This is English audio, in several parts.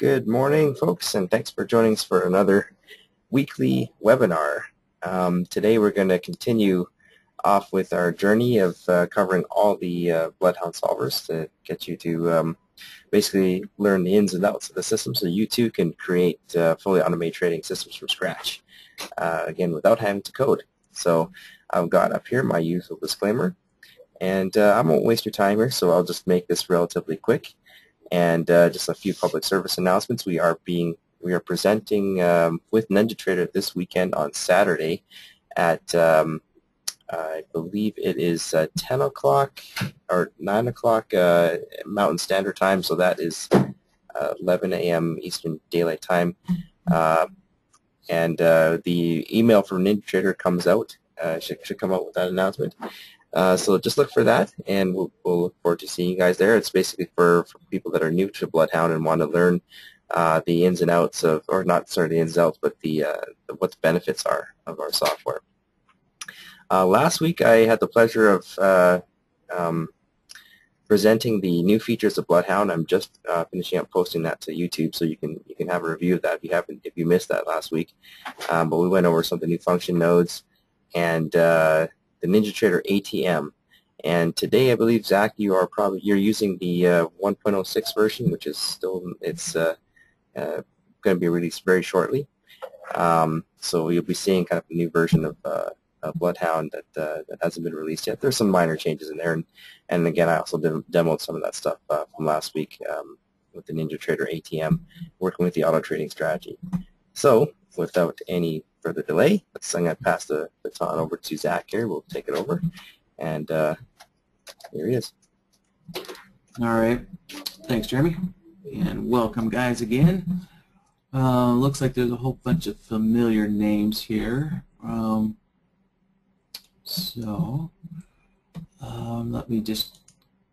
Good morning, folks, and thanks for joining us for another weekly webinar. Today we're going to continue off with our journey of covering all the Bloodhound solvers to get you to basically learn the ins and outs of the system so you too can create fully automated trading systems from scratch, again, without having to code. So I've got up here my usual disclaimer, and I won't waste your time here, so I'll just make this relatively quick. And just a few public service announcements. We are presenting with NinjaTrader this weekend on Saturday at I believe it is 10 o'clock or 9 o'clock Mountain Standard Time, so that is 11 a.m. Eastern Daylight Time. And the email from NinjaTrader comes out, should come out with that announcement. So just look for that, and we'll look forward to seeing you guys there. It's basically for people that are new to Bloodhound and want to learn the ins and outs of, or not sorry, the ins and outs, but what the benefits are of our software. Last week I had the pleasure of presenting the new features of Bloodhound. I'm just finishing up posting that to YouTube, so you can have a review of that if you missed that last week. But we went over some of the new function nodes and the NinjaTrader ATM, and today I believe, Zach, you're using the 1.06 version, which is still going to be released very shortly. So you'll be seeing kind of a new version of Bloodhound that hasn't been released yet. There's some minor changes in there, and again, I also demoed some of that stuff from last week with the NinjaTrader ATM, working with the auto trading strategy. So without any further delay, I'm going to pass the baton over to Zach here. We'll take it over, and here he is. All right. Thanks, Jeremy, and welcome, guys, again. Looks like there's a whole bunch of familiar names here. Let me just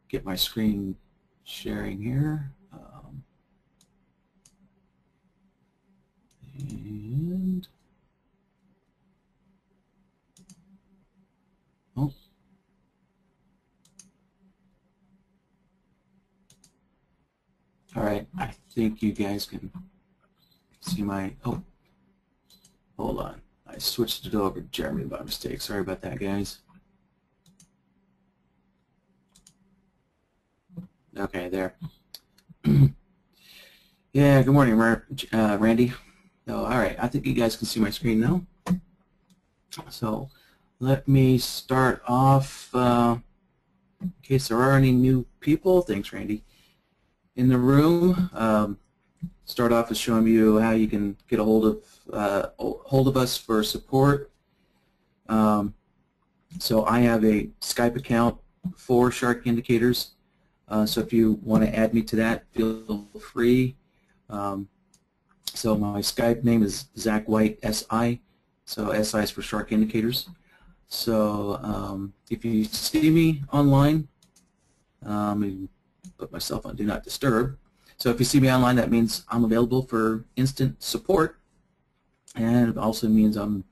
get my screen sharing here. All right, I think you guys can see my, hold on. I switched it over to Jeremy by mistake. Sorry about that, guys. Okay, there. Yeah, good morning, Randy. So, all right, I think you guys can see my screen now. So let me start off, in case there are any new people. Thanks, Randy. In the room, start off with showing you how you can get a hold of us for support. So I have a Skype account for Shark Indicators. So if you want to add me to that, feel free. So my Skype name is Zach White SI. So SI is for Shark Indicators. So if you see me online, put myself on Do Not Disturb. So if you see me online, that means I'm available for instant support, and it also means I'm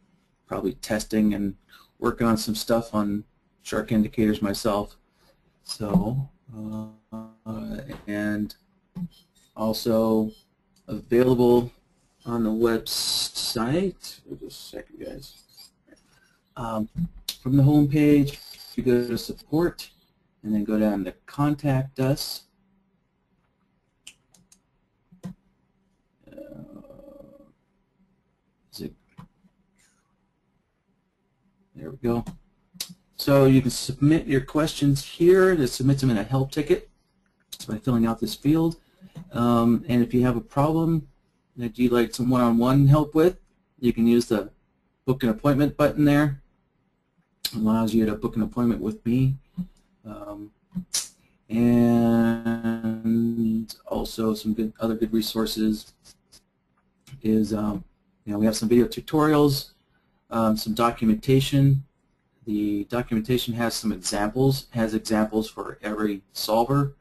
probably testing and working on some stuff on Shark Indicators myself. So and also available on the website. Just a second, guys. From the home page, you go to support and then go down to contact us. There we go. So you can submit your questions here. To submit them in a help ticket by filling out this field. And if you have a problem that you'd like some one-on-one help with, you can use the book an appointment button there. It allows you to book an appointment with me. And also some other good resources is, we have some video tutorials, some documentation. The documentation has some examples, for every solver.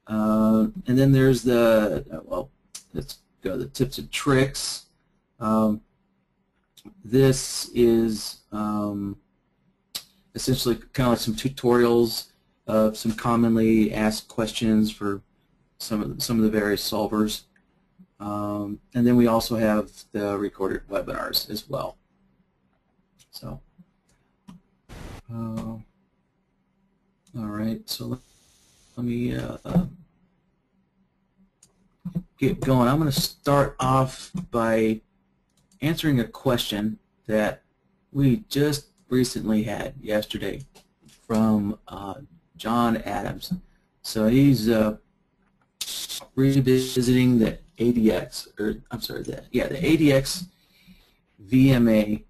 And then there's let's go to the tips and tricks. This is essentially kind of like some tutorials of some commonly asked questions for some of the various solvers. And then we also have the recorded webinars as well. So, all right, so let me get going. I'm going to start off by answering a question that we just recently had yesterday from John Adams. So he's revisiting the ADX, or I'm sorry, the ADX VMA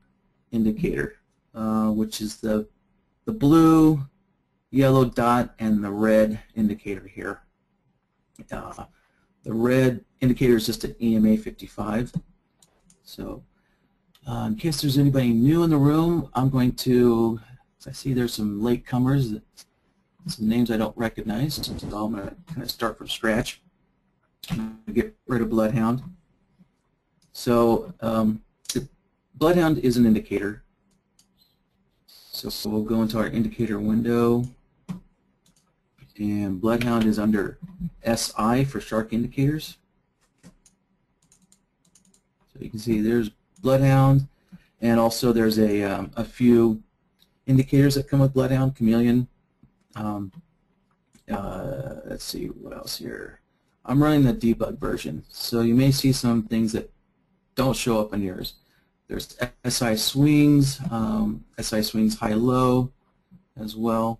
indicator, which is the blue, yellow dot, and the red indicator here. The red indicator is just an EMA 55. So in case there's anybody new in the room, I'm going to, I see there's some latecomers, some names I don't recognize, so I'm going to kind of start from scratch. Get rid of Bloodhound. So the Bloodhound is an indicator. So we'll go into our indicator window, and Bloodhound is under SI for shark indicators. So you can see there's Bloodhound, and also there's a few indicators that come with Bloodhound, Chameleon. Let's see what else here. I'm running the debug version, so you may see some things that don't show up on yours. There's SI swings high-low as well.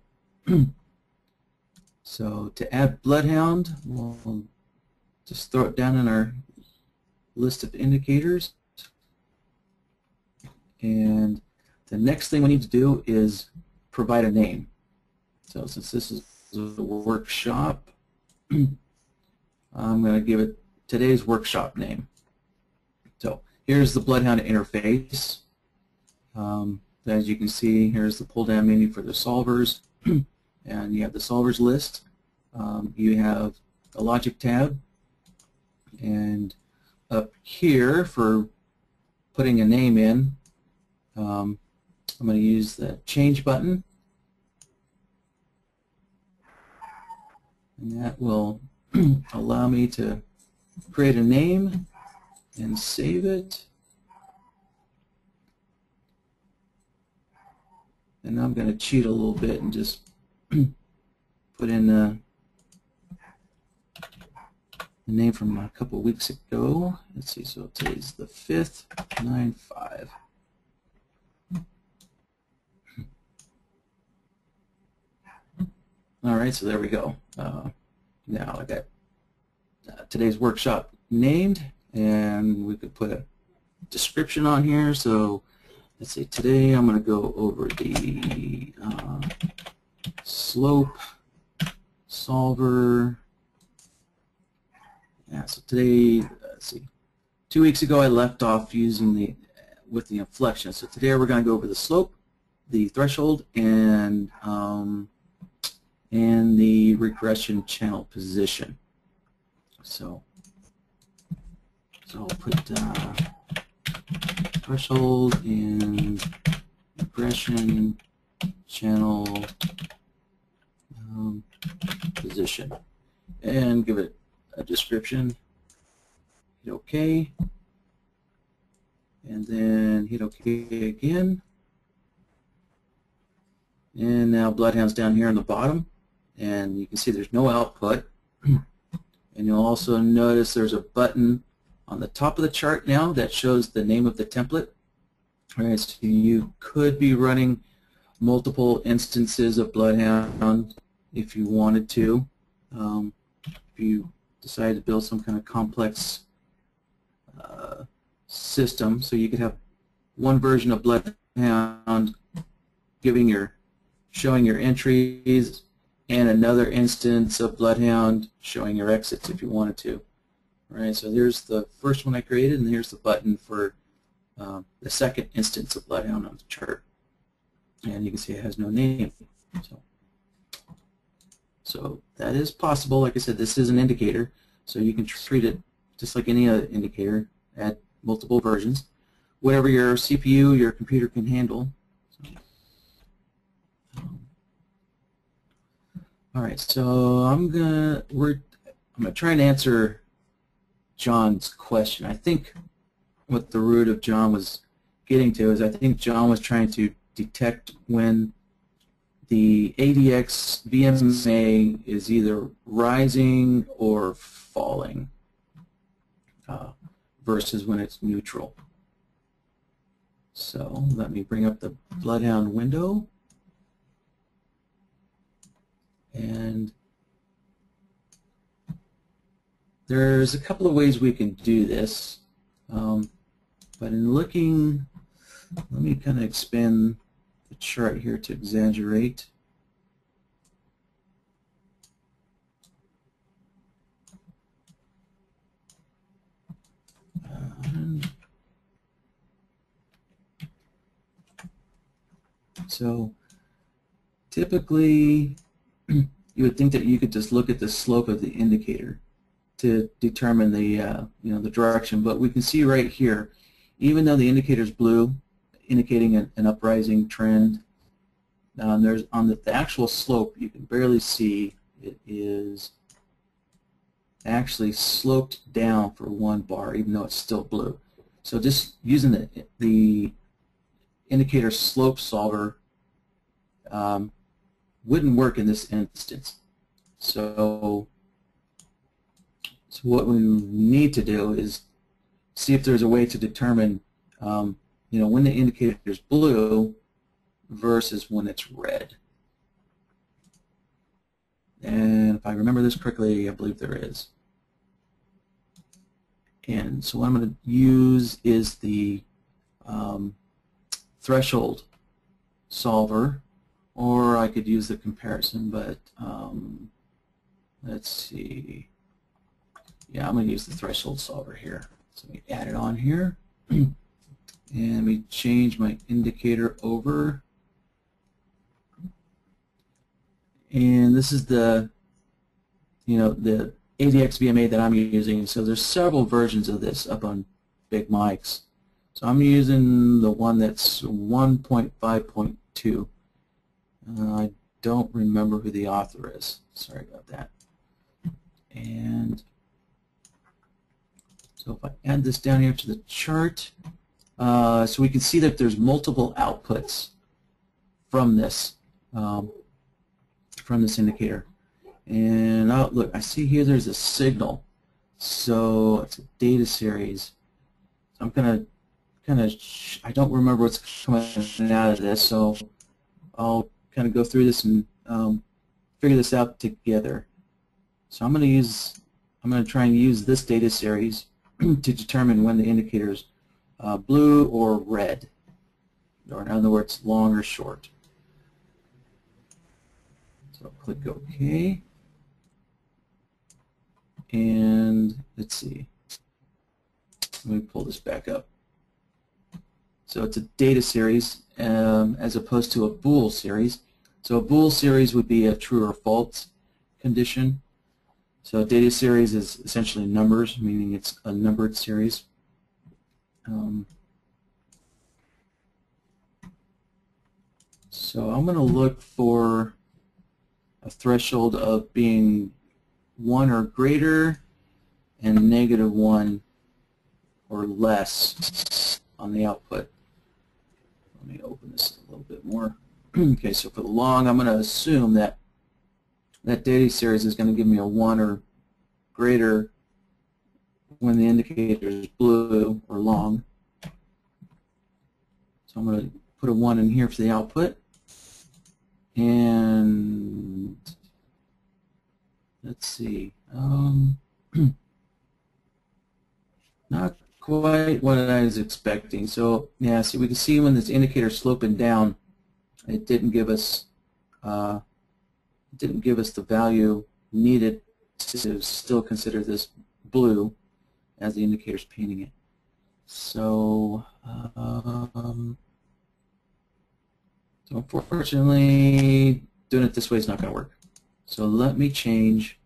So to add Bloodhound, we'll just throw it down in our list of indicators. And the next thing we need to do is provide a name. So since this is a workshop, I'm going to give it today's workshop name. So here's the Bloodhound interface. As you can see, here's the pull-down menu for the solvers. And you have the solvers list. You have a logic tab. And up here for putting a name in, I'm going to use the change button. And that will allow me to create a name and save it. And I'm going to cheat a little bit and just put in the name from a couple of weeks ago. Let's see, so today's the 5th, 9/5. All right, so there we go. Now I got today's workshop named, and we could put a description on here. So let's say today I'm going to go over the slope solver. Yeah, so today, let's see, 2 weeks ago I left off using with the inflection. So today we're going to go over the slope, the threshold, and the regression channel position. So I'll put threshold and regression channel position, and give it a description. Hit OK, and then hit OK again. And now Bloodhound's down here on the bottom, and you can see there's no output. And you'll also notice there's a button on the top of the chart now that shows the name of the template. All right, so you could be running multiple instances of Bloodhound if you wanted to. If you decide to build some kind of complex system, so you could have one version of Bloodhound showing your entries, and another instance of Bloodhound showing your exits if you wanted to. All right, so there's the first one I created, and here's the button for the second instance of Bloodhound on the chart. And you can see it has no name. So that is possible. Like I said, this is an indicator, so you can treat it just like any other indicator, add multiple versions, whatever your CPU, your computer can handle. All right, so I'm gonna try and answer John's question. I think what the root of John was getting to is I think John was trying to detect when the ADX VMA is either rising or falling versus when it's neutral. So let me bring up the Bloodhound window, and there's a couple of ways we can do this, but in looking, let me kind of expand the chart here to exaggerate. So typically you would think that you could just look at the slope of the indicator to determine the the direction, but we can see right here, even though the indicator is blue, indicating an uprising trend, there's on the actual slope you can barely see it is actually sloped down for 1 bar, even though it's still blue. So just using the indicator slope solver wouldn't work in this instance. So what we need to do is see if there's a way to determine when the indicator is blue versus when it's red. And if I remember this correctly, I believe there is. And so what I'm going to use is the threshold solver, or I could use the comparison, but let's see. Yeah, I'm going to use the threshold solver here. So let me add it on here. And let me change my indicator over. And this is the the ADX VMA that I'm using. So there's several versions of this up on Big Mike's. So I'm using the one that's 1.5.2. I don't remember who the author is. Sorry about that. And so if I add this down here to the chart, so we can see that there's multiple outputs from this indicator. And look, I see here there's a signal. So it's a data series. So I'm gonna I don't remember what's coming out of this, so I'll kind of go through this and figure this out together. So I'm going to try and use this data series to determine when the indicator is blue or red, or in other words, long or short. So I'll click OK, and let's see. Let me pull this back up. So it's a data series as opposed to a bool series. So a bool series would be a true or false condition. So a data series is essentially numbers, meaning it's a numbered series. So I'm going to look for a threshold of being 1 or greater and -1 or less on the output. Let me open this a little bit more. Okay, so for the long, I'm going to assume that that data series is going to give me a 1 or greater when the indicator is blue or long. So I'm going to put a 1 in here for the output. And let's see. Not quite what I was expecting. So yeah, see, we can see when this indicator is sloping down, it didn't give us the value needed to still consider this blue as the indicator is painting it. So, so unfortunately, doing it this way is not going to work. So let me change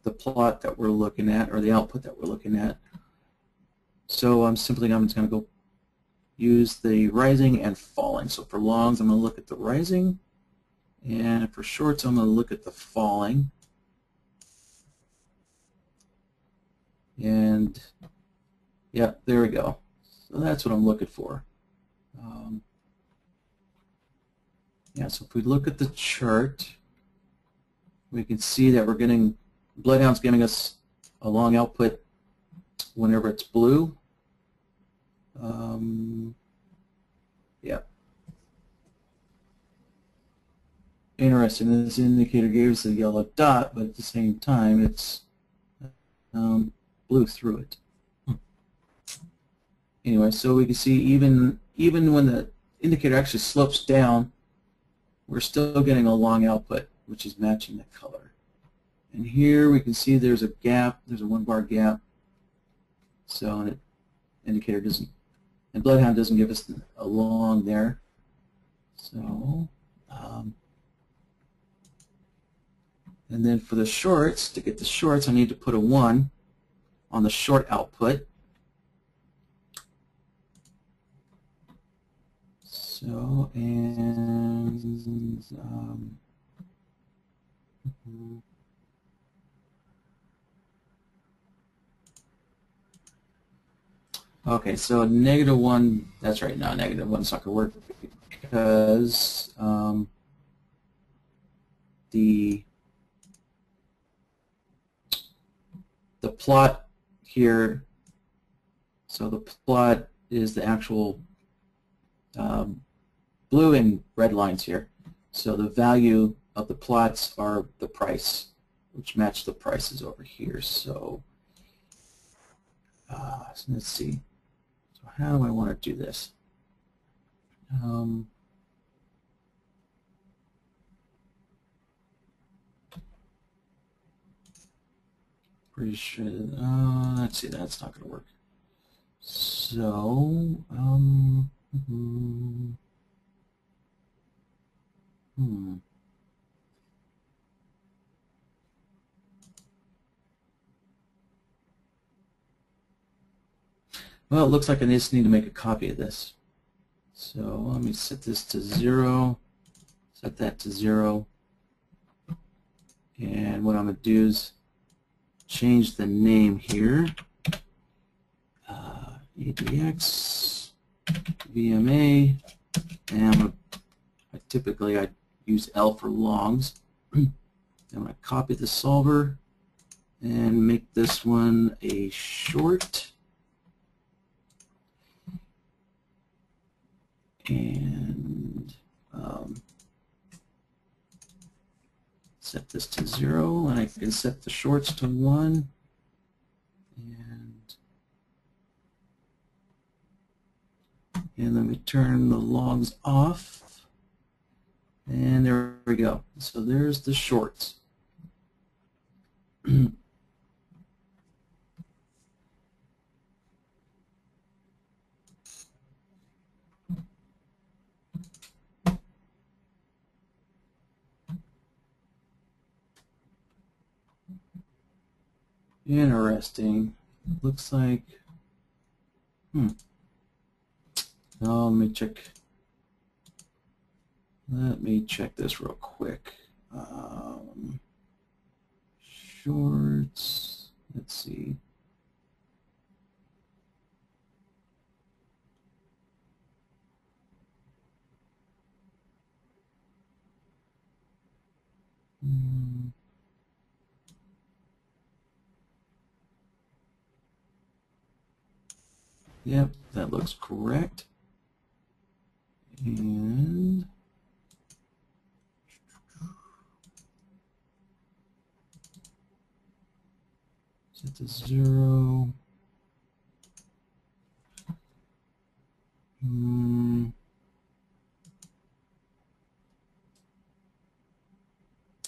the plot that we're looking at, or the output that we're looking at. So I'm just going to go use the rising and falling. So for longs, I'm going to look at the rising, and for shorts, I'm going to look at the falling. And yeah, there we go. So that's what I'm looking for. Yeah, so if we look at the chart, we can see that we're getting, Bloodhound's giving us a long output whenever it's blue. Yeah. Interesting, this indicator gave us a yellow dot, but at the same time it's blue through it. Anyway, so we can see even when the indicator actually slopes down, we're still getting a long output, which is matching the color. And here we can see there's a gap, there's a 1-bar gap. So the indicator doesn't, and Bloodhound doesn't give us a long there. So, and then for the shorts, to get the shorts, I need to put a 1 on the short output. So, and okay, so -1, that's right, now -1's not going to work because the plot here, so the plot is the actual blue and red lines here. So the value of the plots are the price, which match the prices over here. So, so let's see. So how do I want to do this? Pretty sure. Let's see. That's not going to work. So, well, it looks like I just need to make a copy of this. So let me set this to 0, set that to 0, and what I'm going to do is change the name here, ADX, VMA, and typically I use L for longs. I'm going to copy the solver and make this one a short. And set this to 0, and I can set the shorts to 1. And let me turn the logs off. And there we go. So there's the shorts. Interesting. Looks like, oh, let me check this real quick. Shorts, let's see. Yep, that looks correct. And set to 0.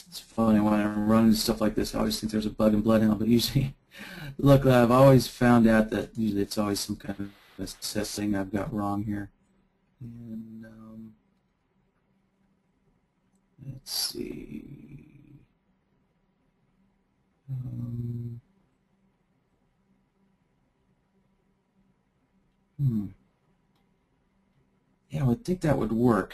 It's funny when I'm running stuff like this, I always think there's a bug in Bloodhound, but usually, look, I've always found out that usually it's always some kind of assessing I've got wrong here. And let's see. Yeah, I would think that would work.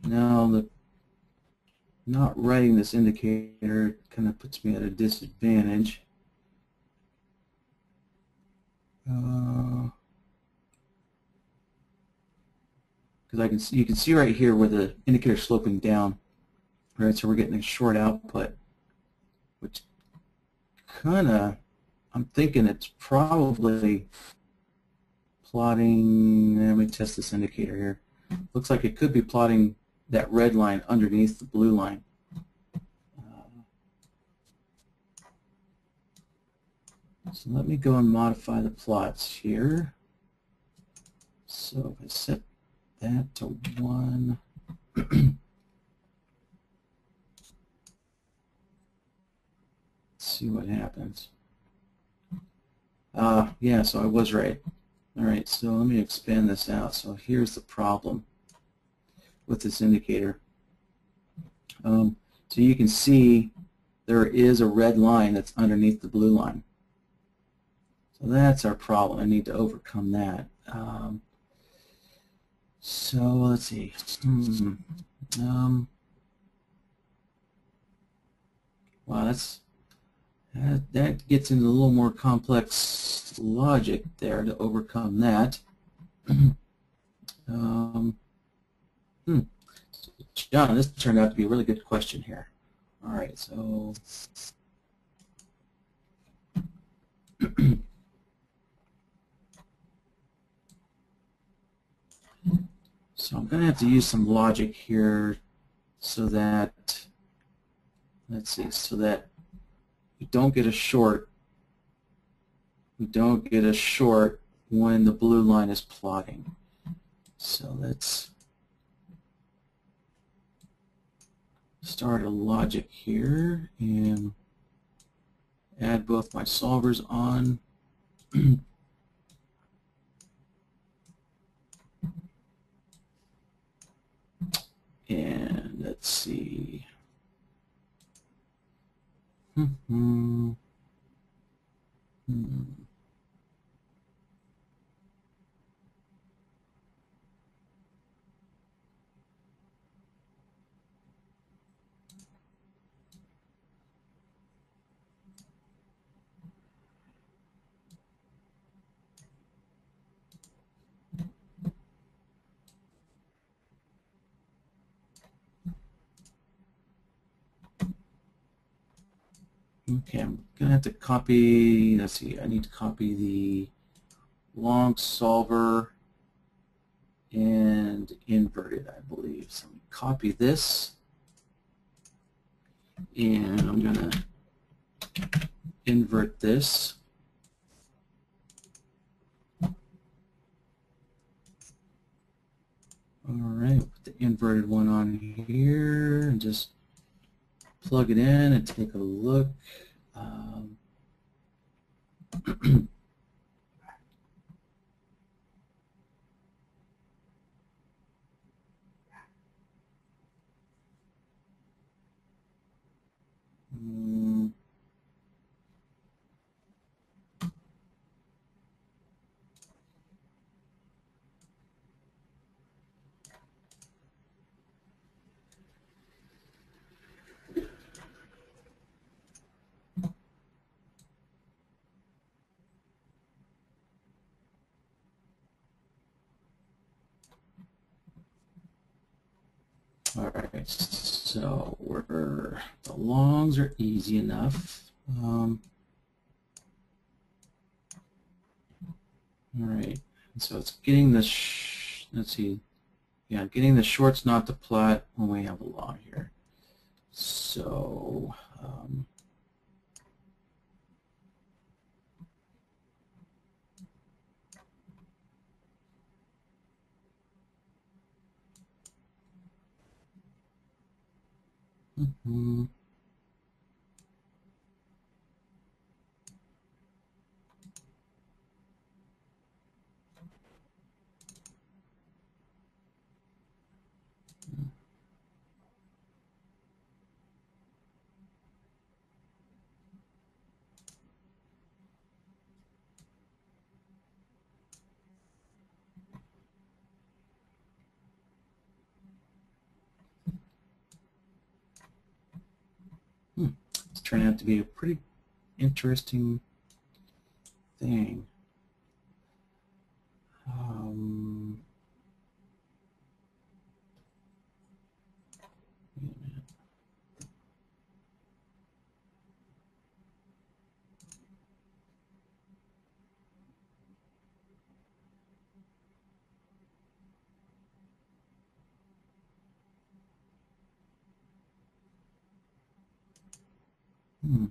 Now, not writing this indicator kind of puts me at a disadvantage. Because you can see right here where the indicator is sloping down, right? So we're getting a short output, which kind of, I'm thinking it's probably plotting. Let me test this indicator here. Looks like it could be plotting that red line underneath the blue line. So let me go and modify the plots here. So if I set that to 1, let's see what happens. Yeah, so I was right. All right, so let me expand this out. So here's the problem with this indicator. So you can see there is a red line that's underneath the blue line. So that's our problem. I need to overcome that. So let's see. Wow, that gets into a little more complex logic there to overcome that. John, this turned out to be a really good question here. All right, so so I'm going to have to use some logic here so that, let's see, so that we don't get a short. We don't get a short when the blue line is plotting. So let's start a logic here and add both my solvers on. And let's see. Okay, I'm going to have to copy, let's see, I need to copy the long solver and invert it, I believe. So copy this, and I'm going to invert this. All right, put the inverted one on here and just plug it in and take a look. All right, so the longs are easy enough. All right, so it's getting the, let's see, yeah, getting the shorts not to plot when we have a long here. So, turned out to be a pretty interesting thing. Wait a minute.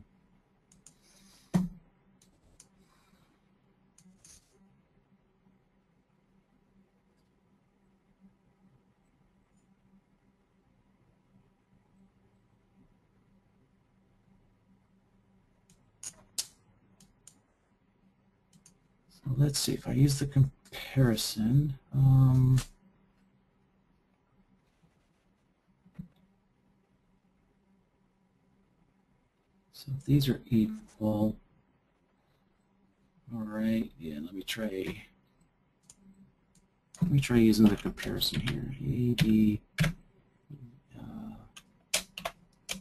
So let's see if I use the comparison. So if these are equal, all right, yeah, let me try using the comparison here.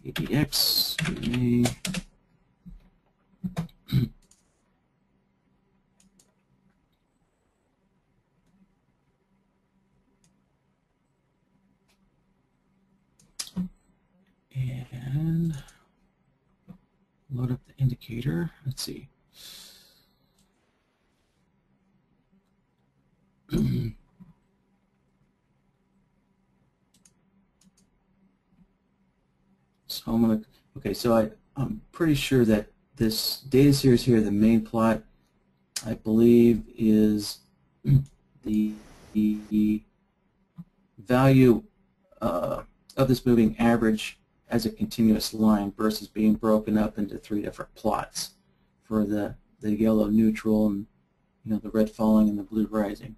ADX, and load up the indicator. Let's see. So I'm going to, okay, so I'm pretty sure that this data series here, the main plot, I believe is the value of this moving average as a continuous line versus being broken up into 3 different plots for the yellow neutral and the red falling and the blue rising.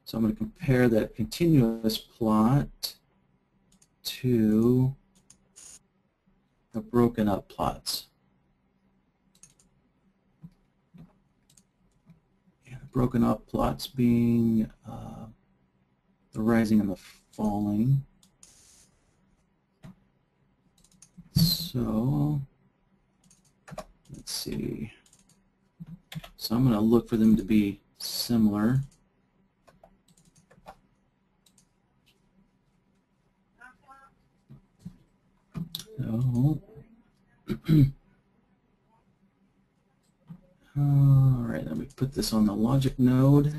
So I'm going to compare the continuous plot to the broken up plots. And the broken up plots being the rising and the falling. So let's see. So I'm going to look for them to be similar. So, all right, let me put this on the logic node.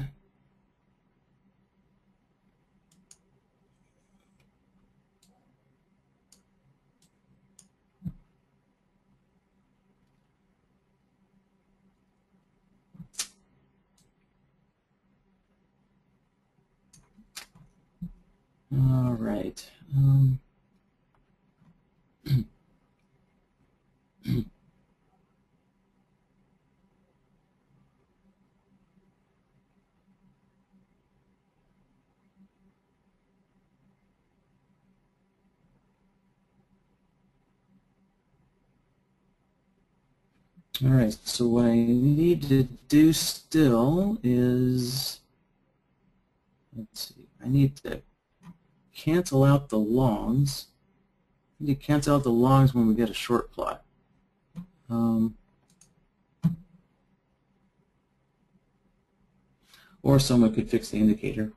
All right. All right, so what I need to do still is, let's see, I need to cancel out the longs. I need to cancel out the longs when we get a short plot. Or someone could fix the indicator.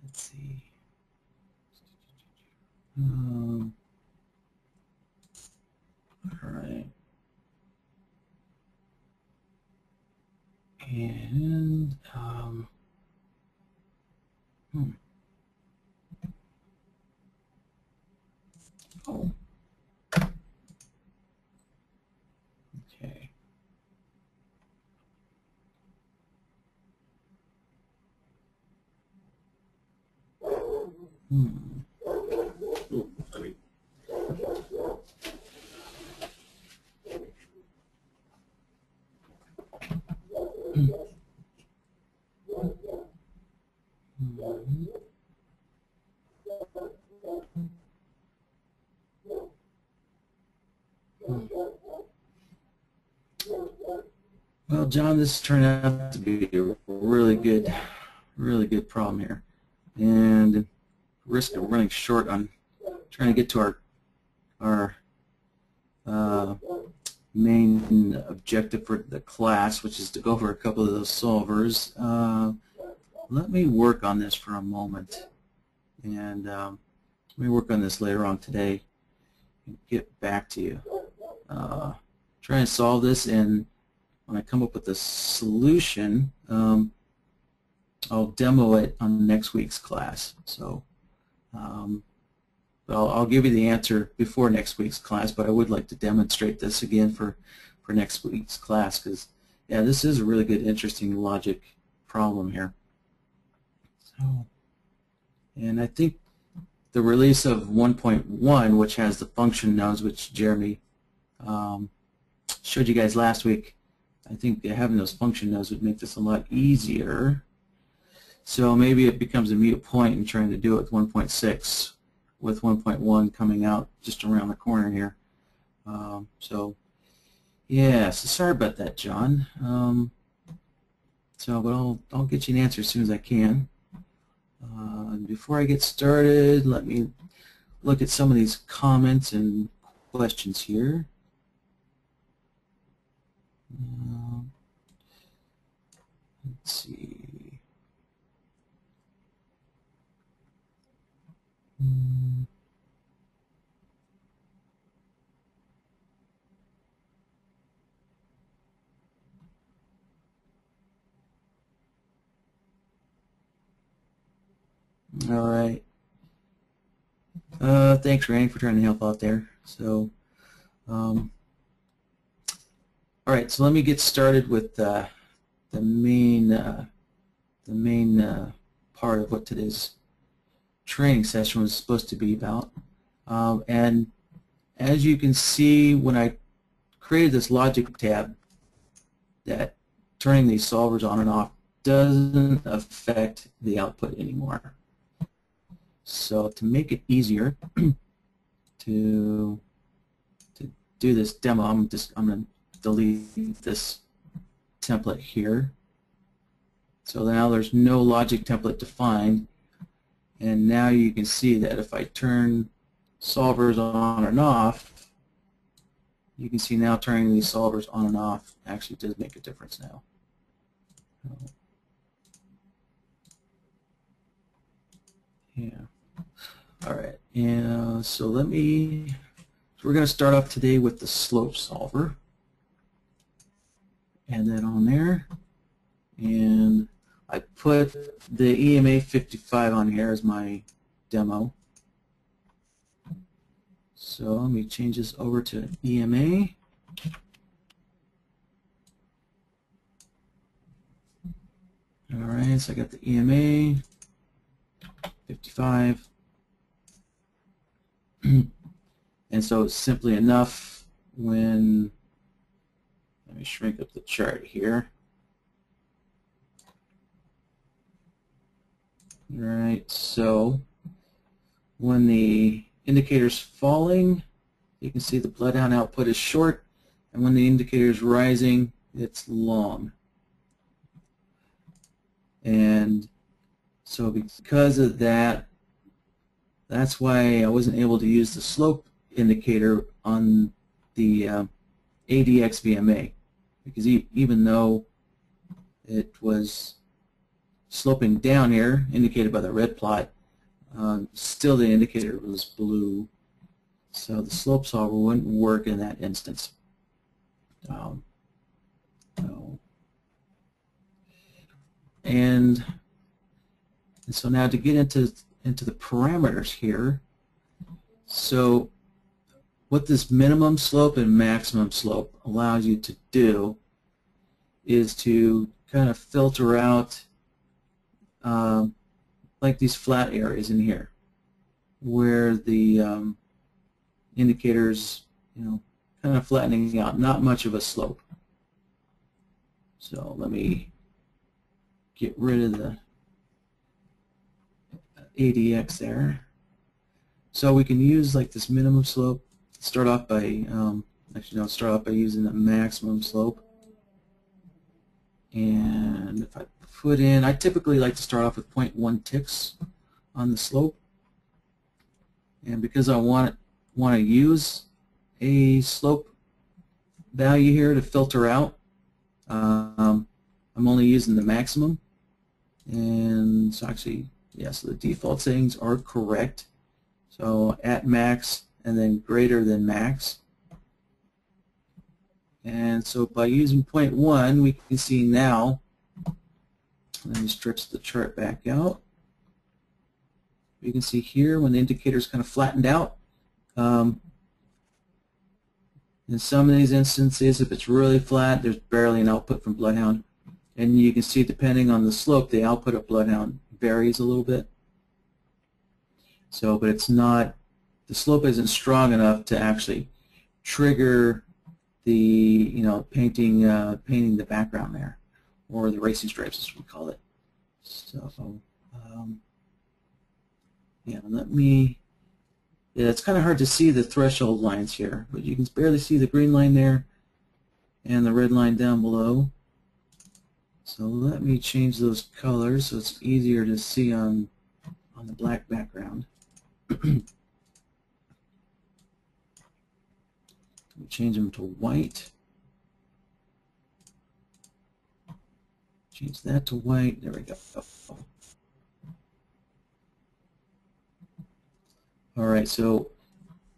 Let's see. All right. And oh. Okay. Ooh, sorry. Well, John, this turned out to be a really good problem here, and risk of running short on trying to get to our main objective for the class, which is to go over a couple of those solvers. Let me work on this for a moment, and let me work on this later on today and get back to you. Try and solve this, and when I come up with a solution, I'll demo it on next week's class. So I'll give you the answer before next week's class, but I would like to demonstrate this again for next week's class, because yeah, this is a really good, interesting logic problem here. So, and I think the release of 1.1, which has the function nodes, which Jeremy showed you guys last week, I think having those function nodes would make this a lot easier. So maybe it becomes a moot point in trying to do it with 1.6, with 1.1 coming out just around the corner here. So yeah, so sorry about that, John. But I'll get you an answer as soon as I can. And before I get started, let me look at some of these comments and questions here. Let's see. All right. Thanks, Randy, for trying to help out there. So, all right. So let me get started with the main part of what today's training session was supposed to be about. And as you can see, when I created this logic tab, that turning these solvers on and off doesn't affect the output anymore. So to make it easier to do this demo, I'm going to delete this template here. So now there's no logic template defined, and now you can see that if I turn solvers on and off, you can see now turning these solvers on and off actually does make a difference now. Yeah. All right. And so we're going to start off today with the slope solver. Add that on there. And I put the EMA 55 on here as my demo. So let me change this over to EMA. All right, so I got the EMA 55. And so it's simply enough when, let me shrink up the chart here. All right, so when the indicator's falling, you can see the bloodhound output is short, and when the indicator's rising, it's long. And so because of that, that's why I wasn't able to use the slope indicator on the ADX VMA, because even though it was sloping down here, indicated by the red plot, still the indicator was blue, so the slope solver wouldn't work in that instance. And so now to get into the parameters here, so what this minimum slope and maximum slope allows you to do is to kind of filter out like these flat areas in here where the indicator's kind of flattening out, not much of a slope. So let me get rid of the ADX there. So we can use like this minimum slope. Start off by start off by using the maximum slope. And if I put in, I typically like to start off with 0.1 ticks on the slope. And because I want to use a slope value here to filter out, I'm only using the maximum. And so actually, yes, the default settings are correct. So at max and then greater than max. And so by using 0.1, we can see now, let me stretch the chart back out. You can see here when the indicator is kind of flattened out. In some of these instances, if it's really flat, there's barely an output from Bloodhound. And you can see depending on the slope, the output of Bloodhound varies a little bit. So, but it's not, the slope isn't strong enough to actually trigger the, painting the background there, or the racing stripes as we call it. So, yeah, it's kind of hard to see the threshold lines here, but you can barely see the green line there and the red line down below. So let me change those colors so it's easier to see on the black background. Change them to white. Change that to white. There we go. All right, so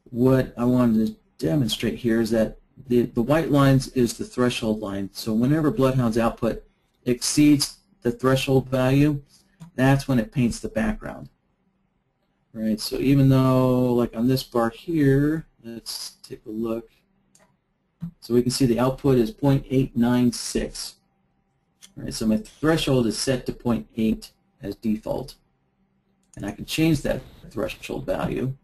what I wanted to demonstrate here is that the white lines is the threshold line. So whenever Bloodhound's output exceeds the threshold value, that's when it paints the background. Right, so even though, like on this bar here, let's take a look. So we can see the output is 0.896. Right, so my threshold is set to 0.8 as default. And I can change that threshold value.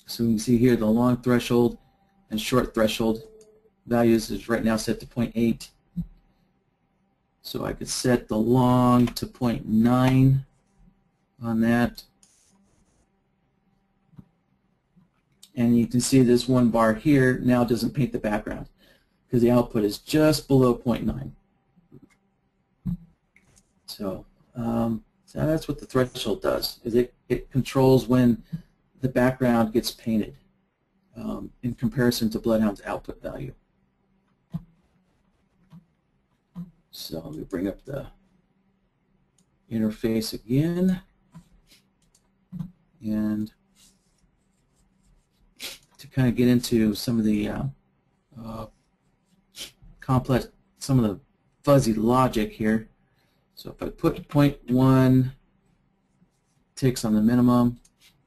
So we can see here the long threshold and short threshold values is right now set to 0.8. So I could set the long to 0.9 on that. And you can see this one bar here now doesn't paint the background because the output is just below 0.9. So, so that's what the threshold does, is it controls when the background gets painted in comparison to Bloodhound's output value. So let me bring up the interface again, and to kind of get into some of the complex, some of the fuzzy logic here. So if I put 0.1 ticks on the minimum,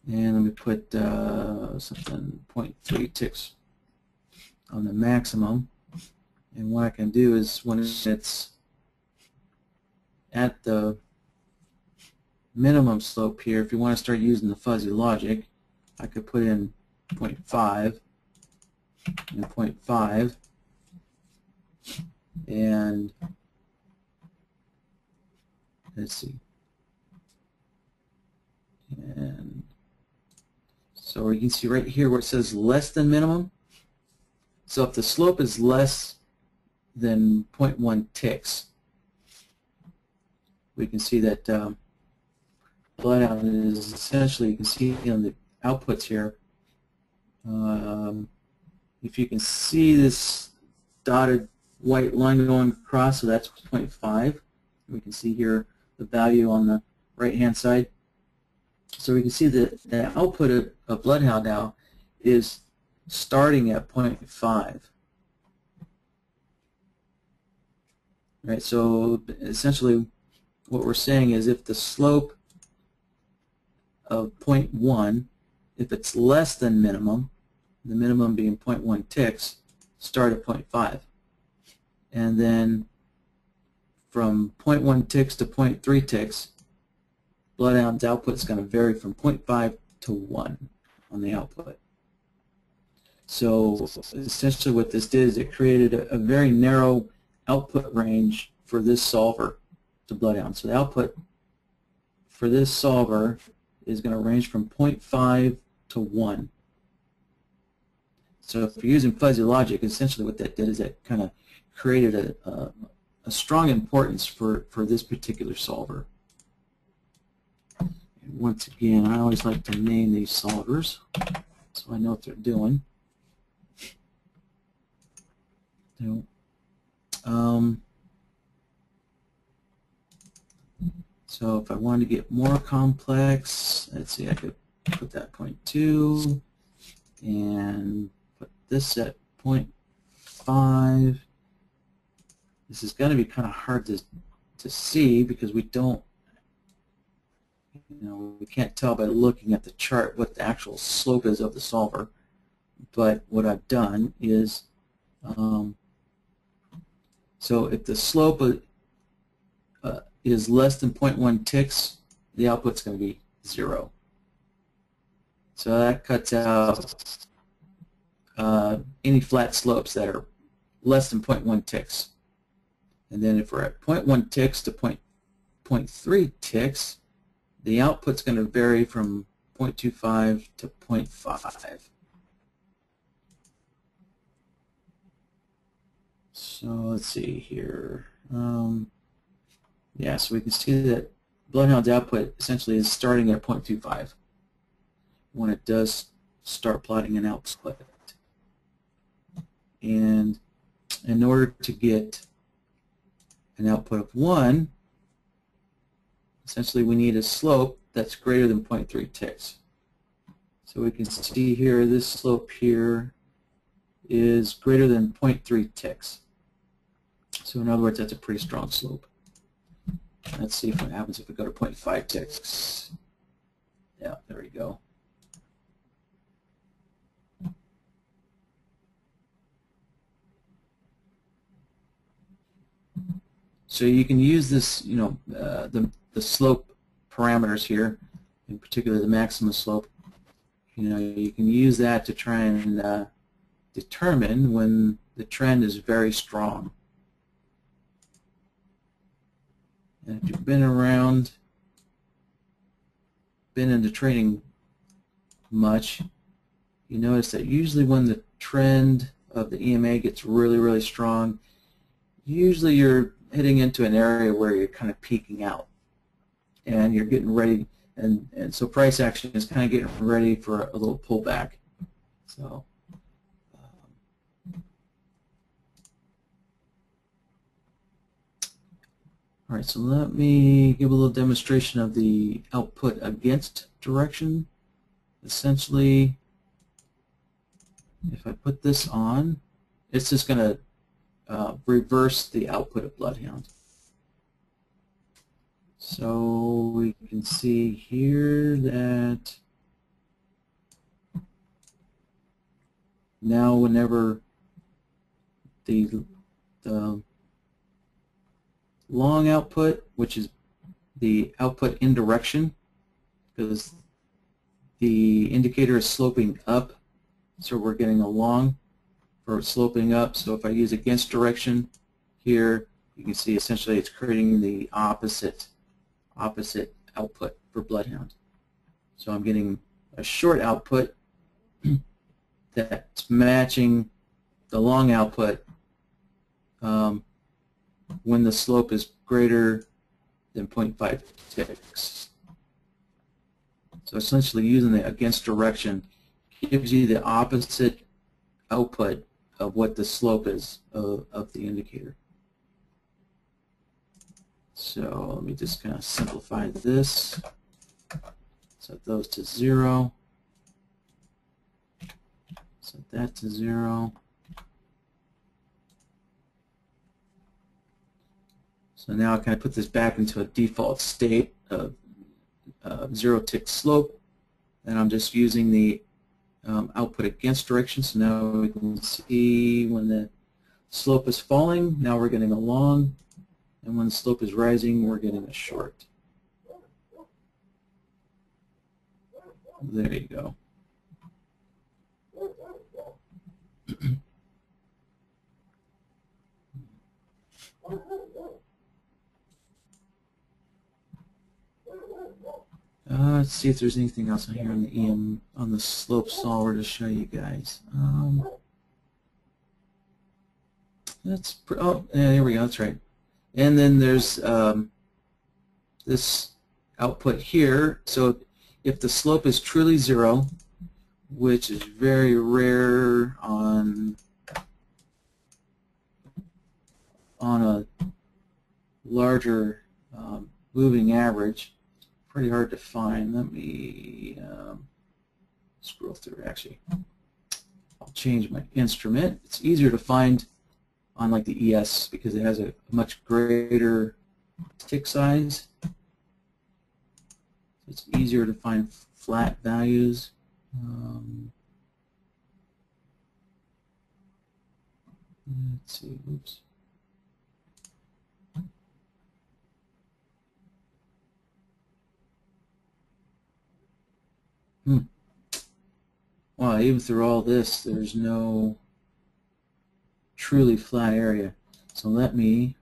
and let me put something 0.3 ticks on the maximum, and what I can do is when it's at the minimum slope here, if you want to start using the fuzzy logic, I could put in 0.5 and 0.5, and let's see, and so you can see right here where it says less than minimum. So if the slope is less than 0.1 ticks, we can see that Bloodhound is essentially, you can see on the outputs here, if you can see this dotted white line going across, so that's 0.5. We can see here the value on the right-hand side. So we can see that the output of Bloodhound now is starting at 0.5. Right, so essentially what we're saying is if the slope of 0.1, if it's less than minimum, the minimum being 0.1 ticks, start at 0.5. And then from 0.1 ticks to 0.3 ticks, Bloodhound's output is going to vary from 0.5 to 1 on the output. So essentially what this did is it created a very narrow output range for this solver to Bloodhound. So the output for this solver is going to range from 0.5 to 1. So if you're using fuzzy logic, essentially what that did is that kind of created a strong importance for this particular solver. Once again, I always like to name these solvers so I know what they're doing. So if I wanted to get more complex, let's see, I could put that 0.2 and put this at 0.5. This is going to be kind of hard to see because we don't, we can't tell by looking at the chart what the actual slope is of the solver. But what I've done is, so if the slope is less than 0.1 ticks, the output's going to be 0. So that cuts out any flat slopes that are less than 0.1 ticks. And then if we're at 0.1 ticks to 0.3 ticks, the output's going to vary from 0.25 to 0.5. So let's see here. Yeah, so we can see that Bloodhound's output essentially is starting at 0.25 when it does start plotting an output. And in order to get an output of 1, essentially we need a slope that's greater than 0.3 ticks. So we can see here this slope here is greater than 0.3 ticks. So in other words, that's a pretty strong slope. Let's see what happens if we go to 0.5 ticks. Yeah, there we go. So you can use this, the slope parameters here, in particular the maximum slope. You can use that to try and determine when the trend is very strong. And if you've been into trading much, you notice that usually when the trend of the EMA gets really, really strong, usually you're hitting into an area where you're kind of peaking out and you're getting ready, and so price action is kind of getting ready for a little pullback. So all right, so let me give a little demonstration of the output against direction. Essentially, if I put this on, it's just going to reverse the output of Bloodhound. So we can see here that now whenever the long output, which is the output in direction, because the indicator is sloping up, so we're getting a long for sloping up. So if I use against direction here, you can see essentially it's creating the opposite output for Bloodhound. So I'm getting a short output that's matching the long output when the slope is greater than 0.5 ticks. So essentially using the against direction gives you the opposite output of what the slope is of the indicator. So let me just kind of simplify this. Set those to 0. Set that to 0. So now I kind of put this back into a default state of 0 tick slope, and I'm just using the output against direction. So now we can see when the slope is falling, now we're getting a long, and when the slope is rising, we're getting a short. There you go. Let's see if there's anything else on here on the on the slope solver to show you guys. Oh, yeah, here we go. That's right. And then there's this output here. So if the slope is truly 0, which is very rare on a larger moving average, pretty hard to find. Let me scroll through. Actually, I'll change my instrument. It's easier to find on like the ES because it has a much greater tick size. It's easier to find flat values. Let's see. Oops. Wow, even through all this, there's no truly flat area. So let me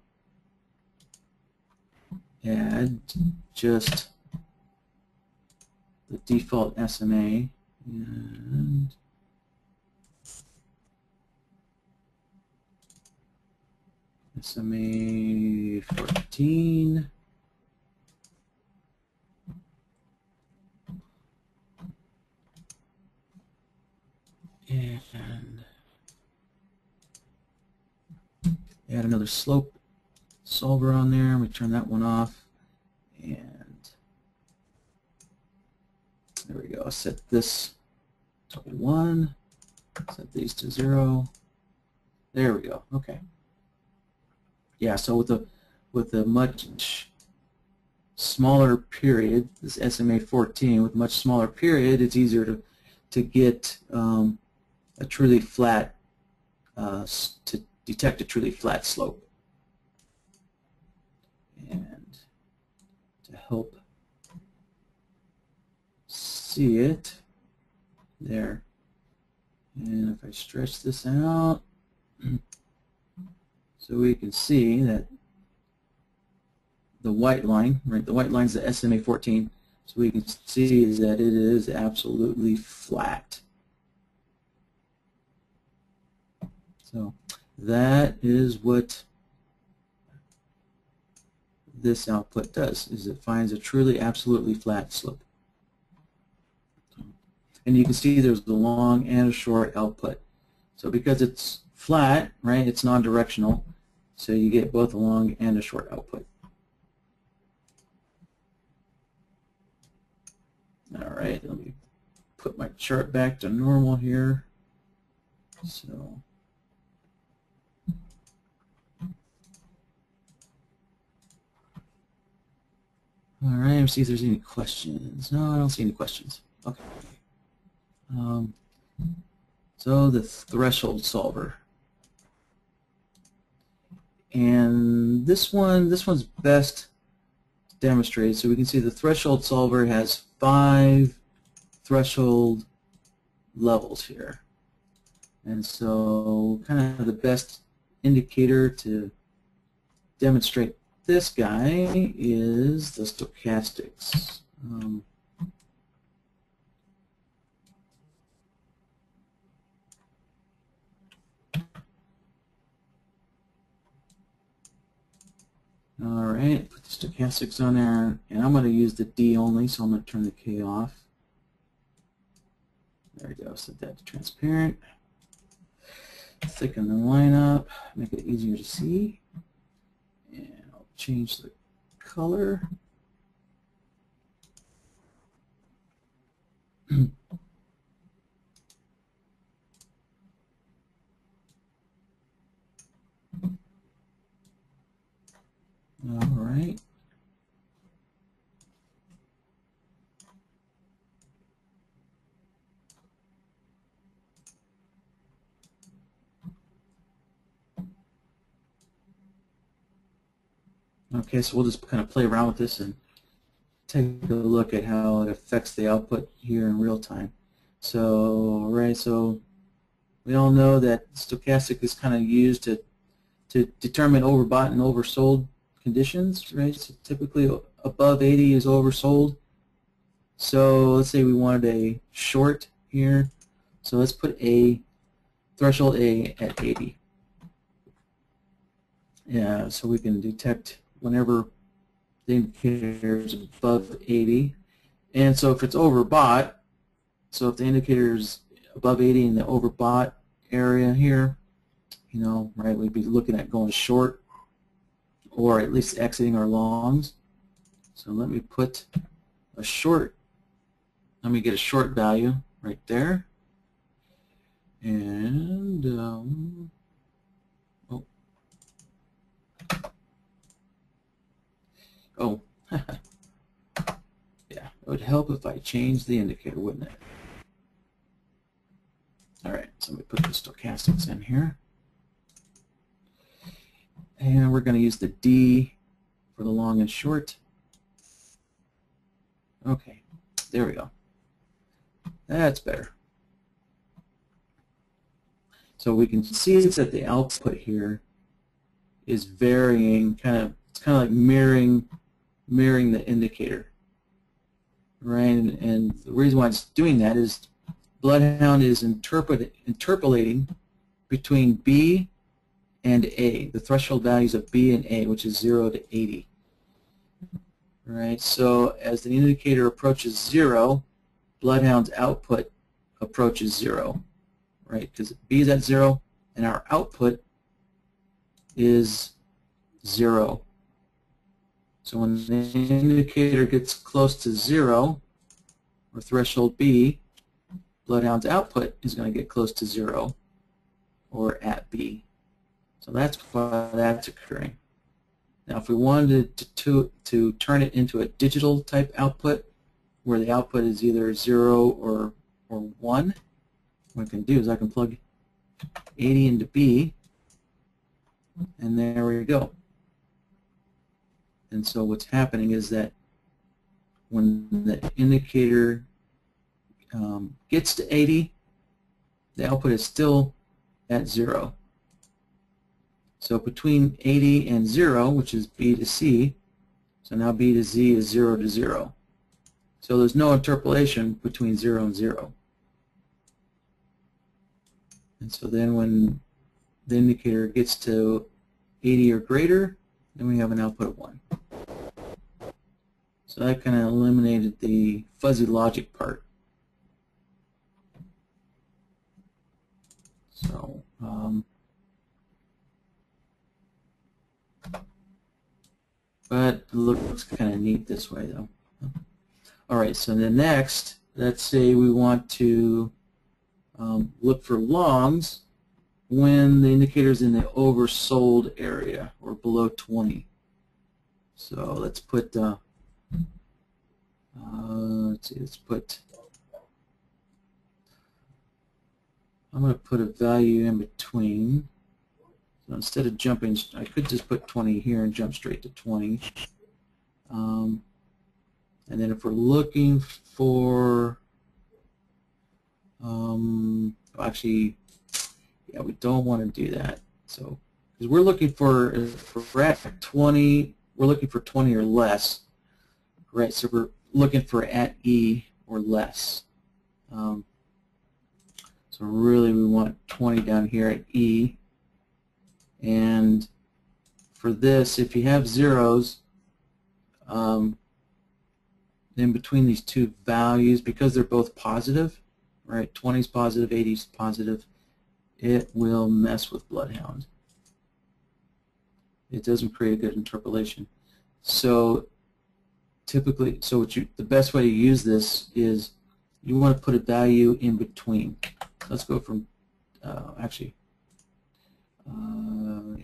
add just the default SMA and SMA 14. And add another slope solver on there. We turn that one off, and there we go. Set this to 1. Set these to 0. There we go. Okay. Yeah. So with a much smaller period, this SMA 14 with much smaller period, it's easier to get a truly flat to detect a truly flat slope. And to help see it, there. And if I stretch this out, so we can see that the white line, right, the white line is the SMA 14, so we can see that it is absolutely flat. So that is what this output does, is it finds a truly absolutely flat slope. And you can see there's a long and a short output. So because it's flat, right, it's non-directional, so you get both a long and a short output. All right, let me put my chart back to normal here. So all right, let's see if there's any questions. No, I don't see any questions. Okay. So the threshold solver, and this one's best demonstrated. So we can see the threshold solver has 5 threshold levels here, and so kind of the best indicator to demonstrate this guy is the stochastics. All right, put the stochastics on there, and I'm going to use the D only, so I'm going to turn the K off. There we go, set that to transparent. Thicken the line up, make it easier to see. And I'll change the color. All right. Okay, so we'll just kind of play around with this and take a look at how it affects the output here in real time. So, right, so we all know that stochastic is kind of used to determine overbought and oversold conditions, right? So typically above 80 is oversold. So let's say we wanted a short here. So let's put a threshold A at 80. Yeah, so we can detect whenever the indicator is above 80. And so if it's overbought, so if the indicator is above 80 in the overbought area here, you know, right, we'd be looking at going short or at least exiting our longs. So let me put a short, let me get a short value right there. And, yeah, it would help if I changed the indicator, wouldn't it? All right, so let me put the stochastics in here. And we're going to use the D for the long and short. Okay, there we go. That's better. So we can see that the output here is varying, it's kind of like mirroring the indicator, right? And the reason why it's doing that is Bloodhound is interpolating between B and A, the threshold values of B and A, which is 0 to 80. Right? So as the indicator approaches 0, Bloodhound's output approaches 0, right? Because B is at 0 and our output is 0. So when the indicator gets close to 0, or threshold B, Bloodhound's output is going to get close to 0, or at B. So that's why that's occurring. Now if we wanted to turn it into a digital type output, where the output is either 0 or 1, what I can do is I can plug 80 into B, and there we go. And so what's happening is that when the indicator gets to 80, the output is still at 0. So between 80 and 0, which is B to C, so now B to Z is 0 to 0. So there's no interpolation between 0 and 0. And so then when the indicator gets to 80 or greater, then we have an output of 1. So that kind of eliminated the fuzzy logic part. So, but it looks kind of neat this way, though. All right, so the next, let's say we want to look for longs when the indicator is in the oversold area or below 20. So let's put, I'm going to put a value in between. So instead of jumping, I could just put 20 here and jump straight to 20. And then if we're looking for, actually, yeah, we don't want to do that. So, because we're looking for, if we're at 20, we're looking for 20 or less, right? So we're looking for at E or less. So really we want 20 down here at E. And for this, if you have zeros in between these two values, because they're both positive, right? 20 is positive, 80 is positive, it will mess with Bloodhound. It doesn't create a good interpolation. So typically, the best way to use this is you want to put a value in between. Let's go from, yeah,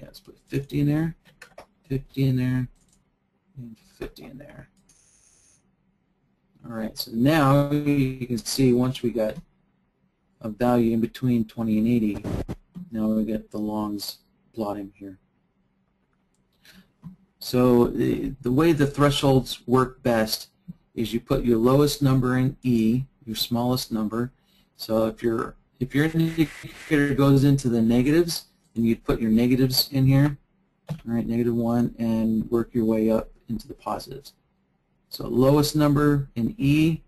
let's put 50 in there, 50 in there, and 50 in there. All right, so now you can see once we got a value in between 20 and 80, now we get the longs plotting here. So the way the thresholds work best is you put your lowest number in E, your smallest number. So if your indicator goes into the negatives, then you put your negatives in here, all right, -1, and work your way up into the positives. So lowest number in E,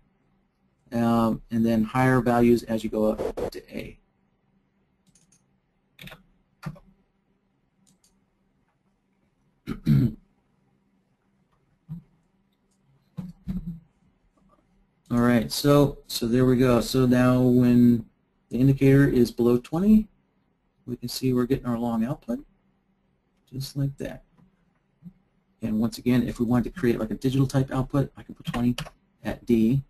and then higher values as you go up to A. All right, so there we go. So now when the indicator is below 20, we can see we're getting our long output, just like that. And once again, if we wanted to create like a digital type output, I can put 20 at D.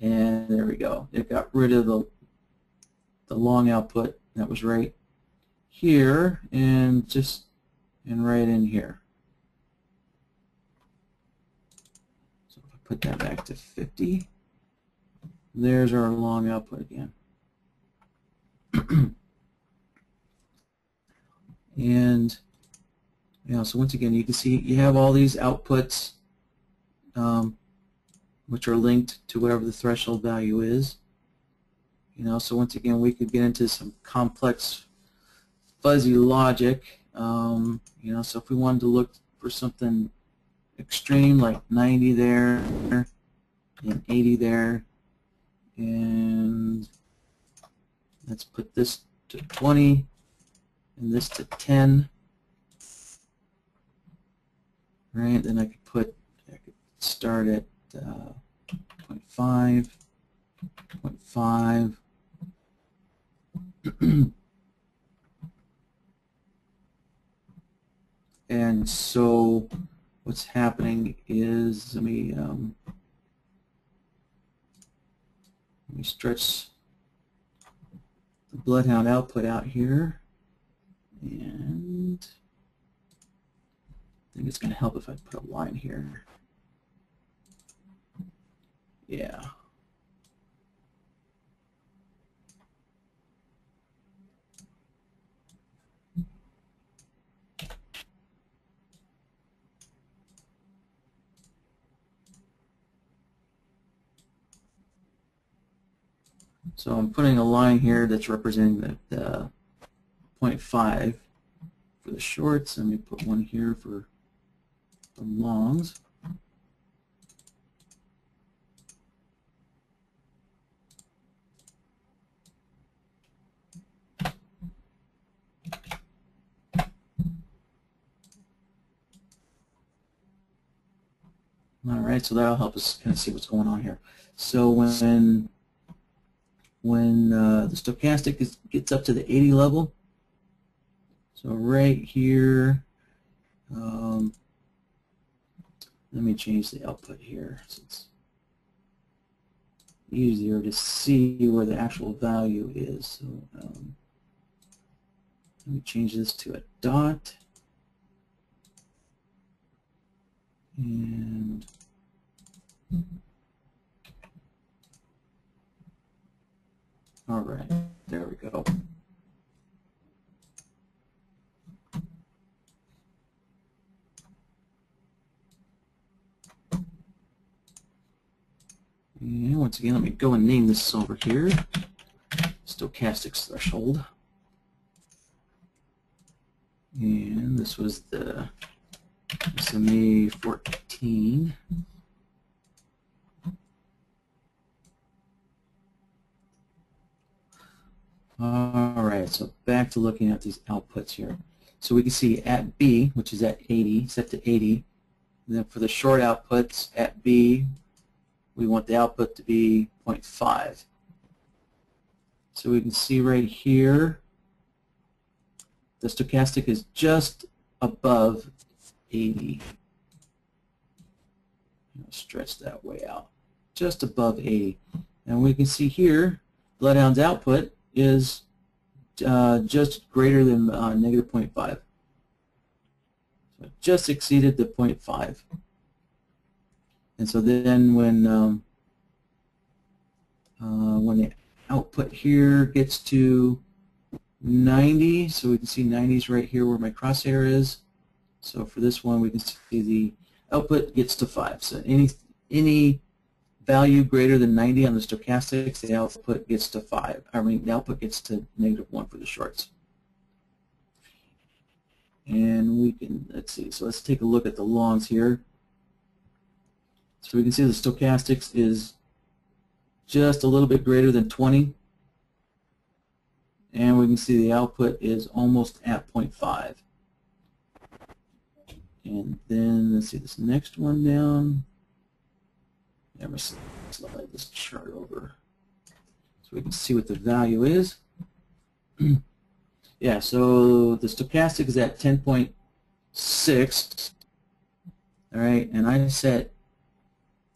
And there we go. It got rid of the long output that was right here and right in here. So if I put that back to 50, there's our long output again. And so once again, you can see you have all these outputs which are linked to whatever the threshold value is. So once again, we could get into some complex fuzzy logic. So if we wanted to look for something extreme like 90 there and 80 there, and let's put this to 20 and this to 10. Right, then I could start at 0.5, 0.5. And so what's happening is, let me stretch the Bloodhound output out here, and I think it's going to help if I put a line here. Yeah. So I'm putting a line here that's representing the 0.5 for the shorts. Let me put one here for the longs. All right, so that'll help us kind of see what's going on here. So when the stochastic gets up to the 80 level, so right here, let me change the output here so it's easier to see where the actual value is. So let me change this to a dot. And all right, there we go. And once again, let me go and name this over here, stochastic threshold. And this was the SMA 14. All right, so back to looking at these outputs here. So we can see at B, which is at 80, set to 80. And then for the short outputs at B, we want the output to be 0.5. So we can see right here, the stochastic is just above 80. I'll stretch that way out, just above 80. And we can see here, Bloodhound's output is just greater than negative 0.5. So it just exceeded the 0.5. And so then when the output here gets to 90, so we can see 90 is right here where my crosshair is. So for this one, we can see the output gets to 5. So any value greater than 90 on the stochastics, the output gets to 5. I mean, the output gets to -1 for the shorts. And we can, let's see, so let's take a look at the longs here. So we can see the stochastics is just a little bit greater than 20. And we can see the output is almost at 0.5. And then let's see this next one down. I'm going to slide this chart over so we can see what the value is. Yeah, so the stochastic is at 10.6. All right, and I set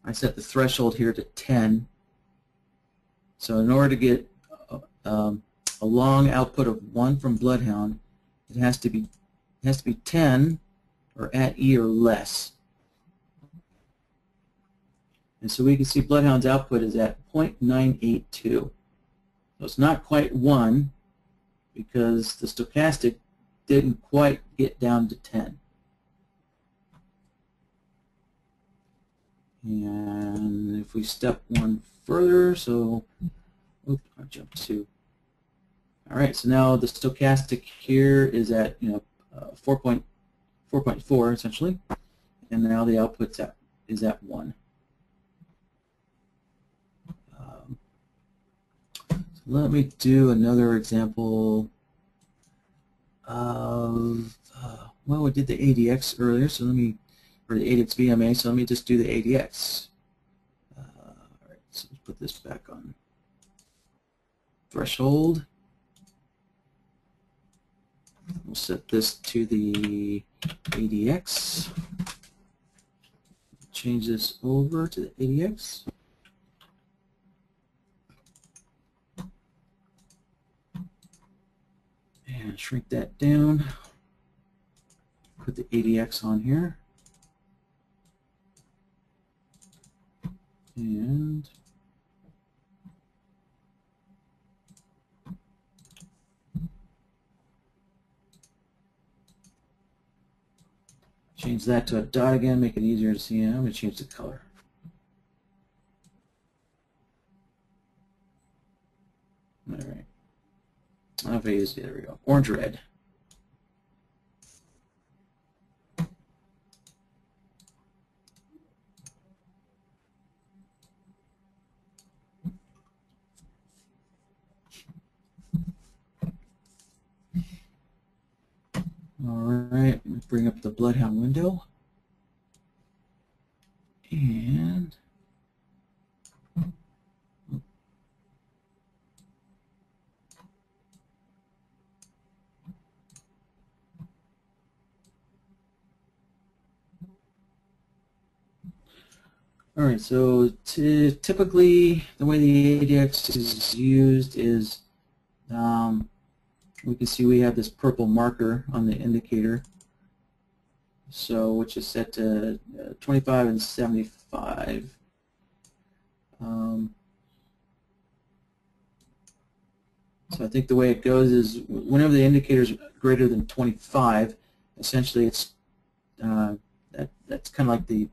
the threshold here to 10. So in order to get a long output of 1 from Bloodhound, it has to be 10 or at E or less. And so we can see Bloodhound's output is at 0.982. So it's not quite 1 because the stochastic didn't quite get down to 10. And if we step one further, so oops, I jumped to. All right, so now the stochastic here is at 4.4 essentially, and now the output is at 1. So let me do another example of well, we did the ADX earlier, so or the ADX BMA, so let me just do the ADX. All right, so let's put this back on threshold. We'll set this to the ADX. Change this over to the ADX. And shrink that down. Put the ADX on here. And change that to a dot again, make it easier to see. I'm going to change the color. All right. There we go. Orange red. All right, let me bring up the Bloodhound window. And all right, so typically the way the ADX is used is we can see we have this purple marker on the indicator, so which is set to 25 and 75. So I think the way it goes is whenever the indicator is greater than 25, essentially it's that's kind of like the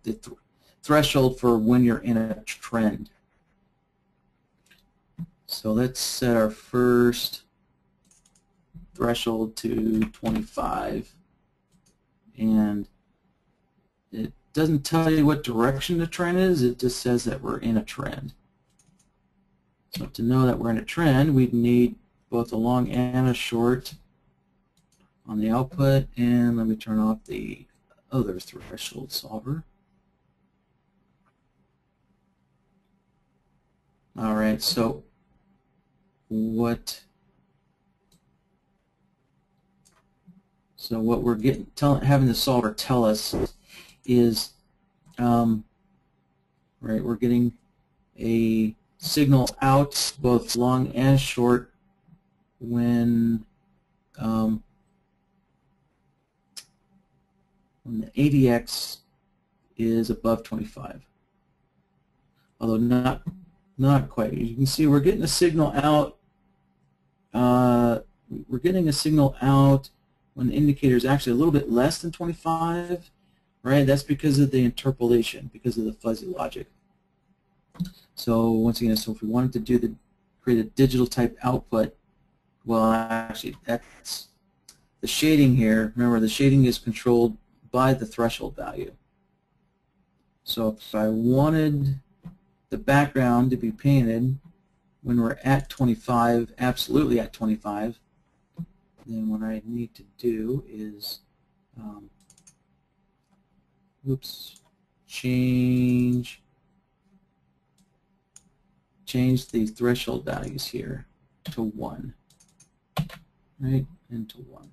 threshold for when you're in a trend. So let's set our first threshold to 25, and it doesn't tell you what direction the trend is, it just says that we're in a trend. So to know that we're in a trend, we'd need both a long and a short on the output, and let me turn off the other threshold solver. All right, so what we're having the solver tell us is, right, we're getting a signal out, both long and short, when the ADX is above 25. Although not quite. You can see we're getting a signal out. We're getting a signal out when the indicator is actually a little bit less than 25, right? That's because of the interpolation, because of the fuzzy logic. So once again, so if we wanted to create a digital type output, well, actually, that's the shading here. Remember, the shading is controlled by the threshold value. So if I wanted the background to be painted when we're at 25, absolutely at 25, then what I need to do is, change change the threshold values here to 1, right, and to 1.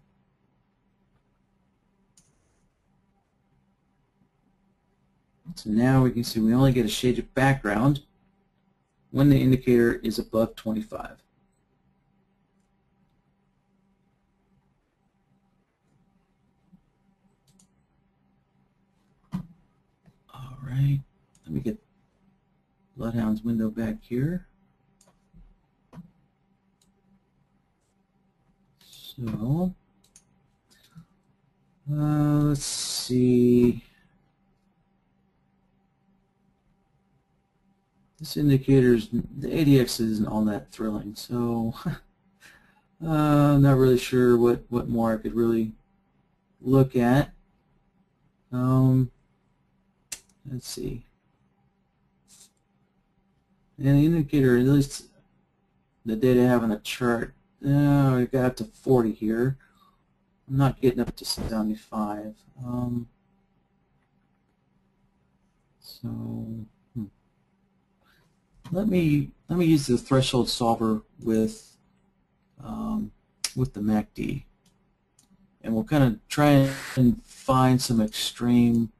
So now we can see we only get a shaded background when the indicator is above 25. All right, let me get Bloodhound's window back here. So let's see. This indicator's, the ADX isn't all that thrilling, so I'm not really sure what more I could really look at. Let's see. And the indicator, at least the data I have on the chart, we got up to 40 here. I'm not getting up to 75. Let me use the threshold solver with the MACD, and we'll kind of try and find some extreme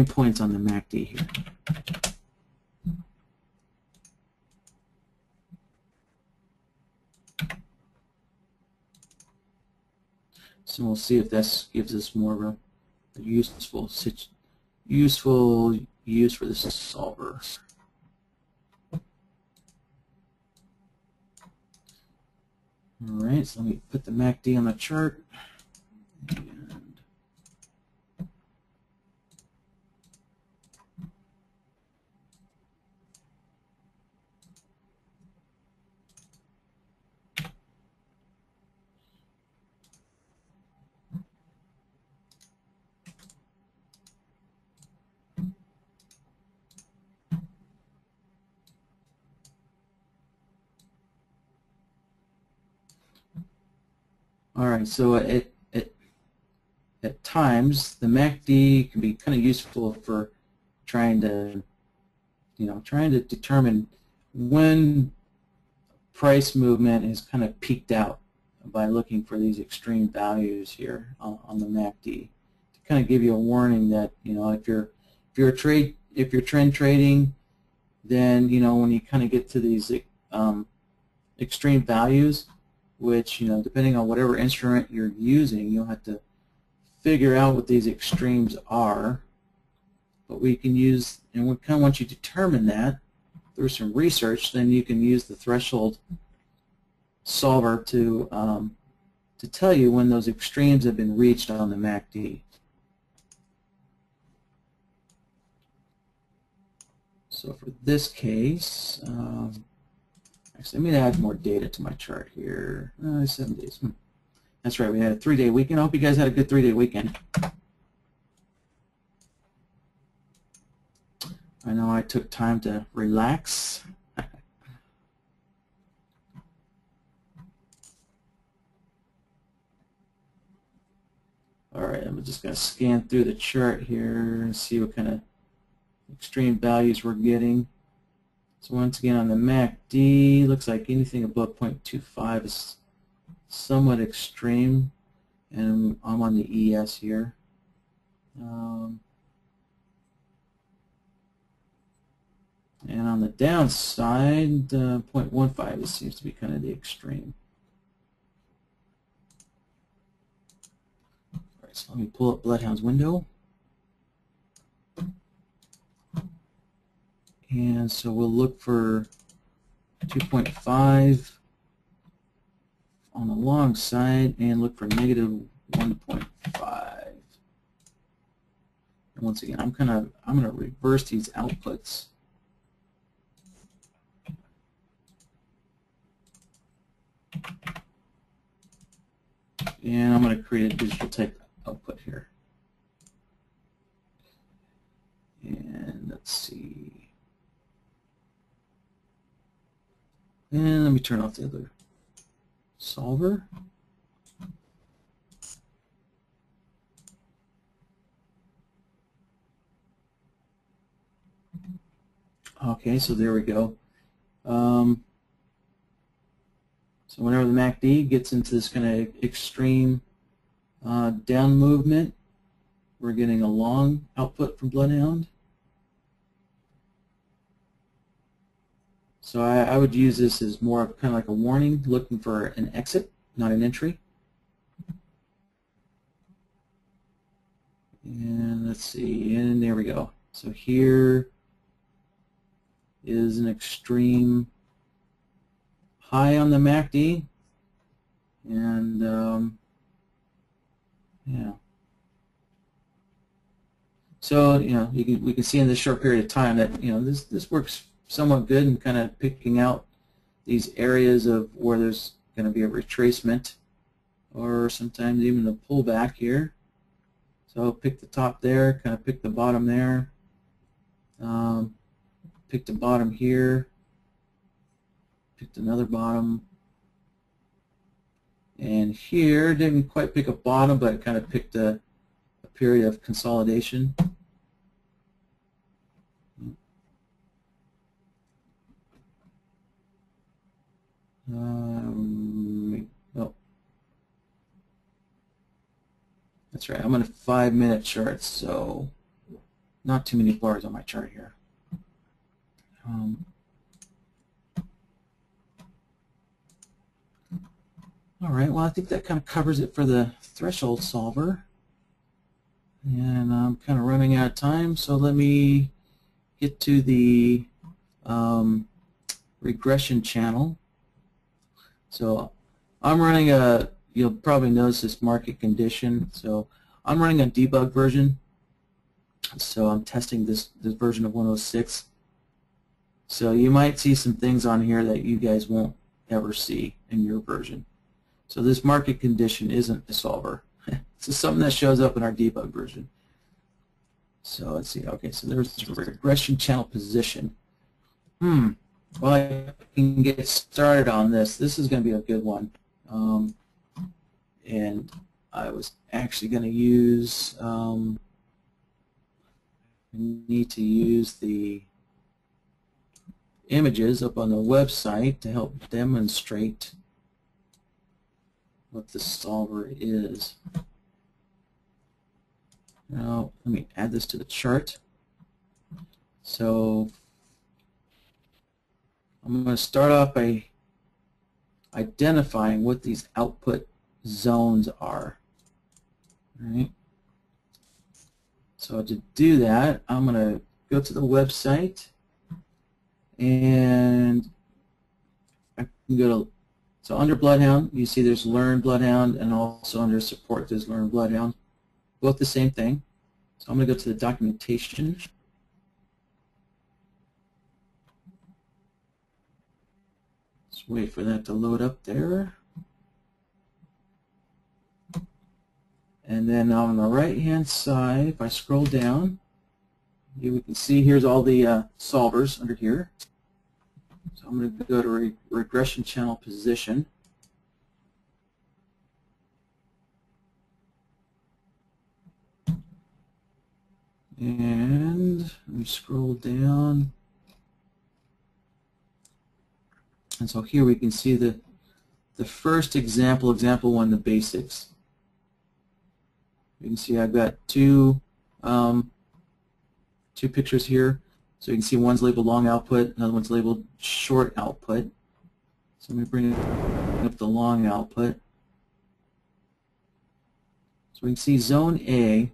points on the MACD here. So we'll see if this gives us more of a useful use for this solver. All right, so let me put the MACD on the chart. All right, so at times the MACD can be kind of useful for trying to determine when price movement is kind of peaked out by looking for these extreme values here on the MACD to kind of give you a warning that if you're trend trading, then when you kind of get to these extreme values, which depending on whatever instrument you're using, you'll have to figure out what these extremes are. But we can use, and we kind of once you determine that through some research, then you can use the threshold solver to tell you when those extremes have been reached on the MACD. So for this case, actually, let me add more data to my chart here. 7 days. That's right, we had a 3-day weekend. I hope you guys had a good 3-day weekend. I know I took time to relax. All right, I'm just going to scan through the chart here and see what kind of extreme values we're getting. So once again on the MACD, looks like anything above 0.25 is somewhat extreme, and I'm on the ES here. And on the downside, 0.15 seems to be kind of the extreme. All right, so let me pull up Bloodhound's window. And so we'll look for 2.5 on the long side and look for negative 1.5. And once again, I'm going to reverse these outputs. And I'm going to create a digital type output here. And let's see. And let me turn off the other solver. Okay, so there we go. So whenever the MACD gets into this kind of extreme down movement, we're getting a long output from Bloodhound. So I would use this as more of kind of like a warning, looking for an exit, not an entry. And let's see, and there we go. So here is an extreme high on the MACD, and yeah. So we can see in this short period of time that this works somewhat good in kind of picking out these areas of where there's going to be a retracement or sometimes even a pullback here. So pick the top there, kind of pick the bottom there, pick the bottom here, picked another bottom, and here didn't quite pick a bottom, but it kind of picked a period of consolidation. Oh, that's right. I'm on a 5-minute chart, so not too many bars on my chart here. All right. Well, I think that kind of covers it for the threshold solver, and I'm kind of running out of time, so let me get to the regression channel. So I'm running a, you'll probably notice this market condition. So I'm running a debug version. So I'm testing this version of 106. So you might see some things on here that you guys won't ever see in your version. So this market condition isn't a solver. This is something that shows up in our debug version. So let's see. Okay, so there's the regression channel position. Well, I can get started on this. This is going to be a good one. And I was actually going to use, need to use the images up on the website to help demonstrate what the solver is. Now, let me add this to the chart. So I'm going to start off by identifying what these output zones are. All right. So to do that, I'm going to go to the website, and I can go to, so under Bloodhound, you see there's Learn Bloodhound, and also under Support there's Learn Bloodhound. Both the same thing. So I'm going to go to the documentation. Let's wait for that to load up there. And then on the right-hand side, if I scroll down, we can see here's all the solvers under here. So I'm going to go to Regression Channel Position. And let me scroll down. And so here we can see the first example, example 1, the basics. You can see I've got two pictures here. So you can see one's labeled long output, another one's labeled short output. So let me bring up the long output. So we can see zone A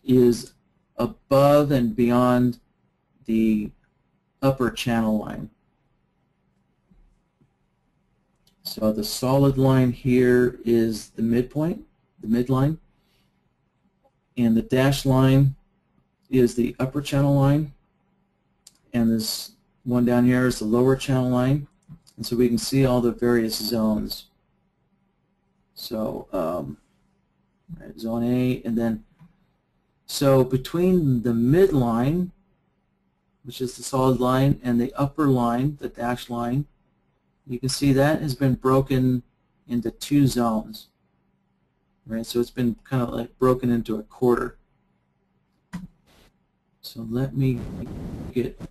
is above and beyond the upper channel line. So the solid line here is the midpoint, the midline, and the dashed line is the upper channel line, and this one down here is the lower channel line, and so we can see all the various zones. So right, zone A, and then so between the midline, which is the solid line, and the upper line, the dashed line, you can see that has been broken into 2 zones. Right, so it's been kind of like broken into a quarter. So let me get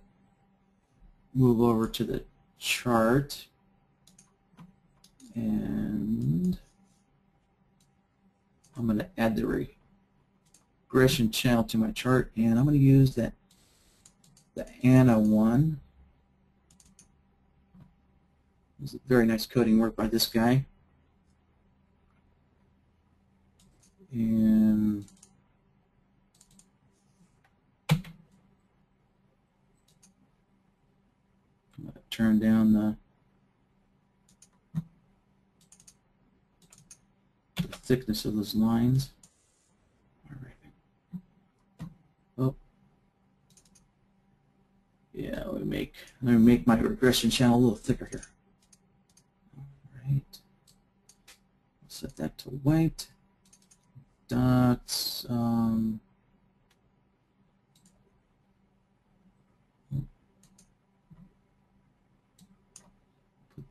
move over to the chart, and I'm going to add the regression channel to my chart, and I'm going to use the ANA one. This is very nice coding work by this guy. And I'm going to turn down the thickness of those lines. All right. Oh, yeah. Let me make my regression channel a little thicker here. All right. Set that to white. Dots. Put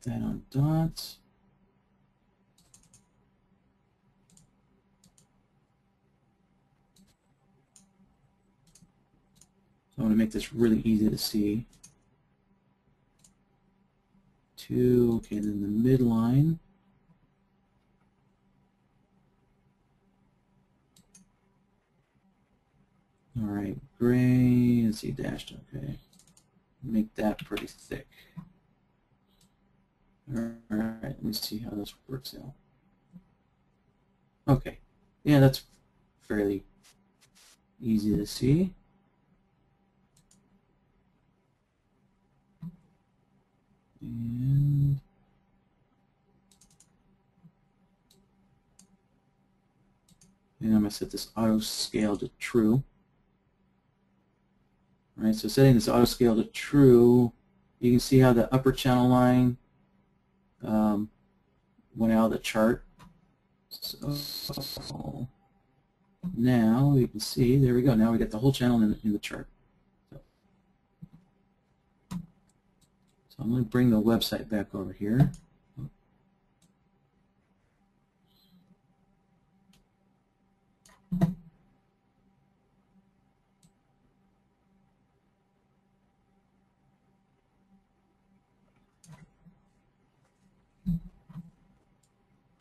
that on dots. So I'm going to make this really easy to see. 2, okay, then the midline. All right, gray, let's see, dashed, okay. Make that pretty thick. All right, let me see how this works out. Okay, yeah, that's fairly easy to see. And I'm going to set this auto scale to true. All right, so setting this auto scale to true, you can see how the upper channel line went out of the chart. So now you can see, there we go. Now we got the whole channel in the chart. So I'm going to bring the website back over here.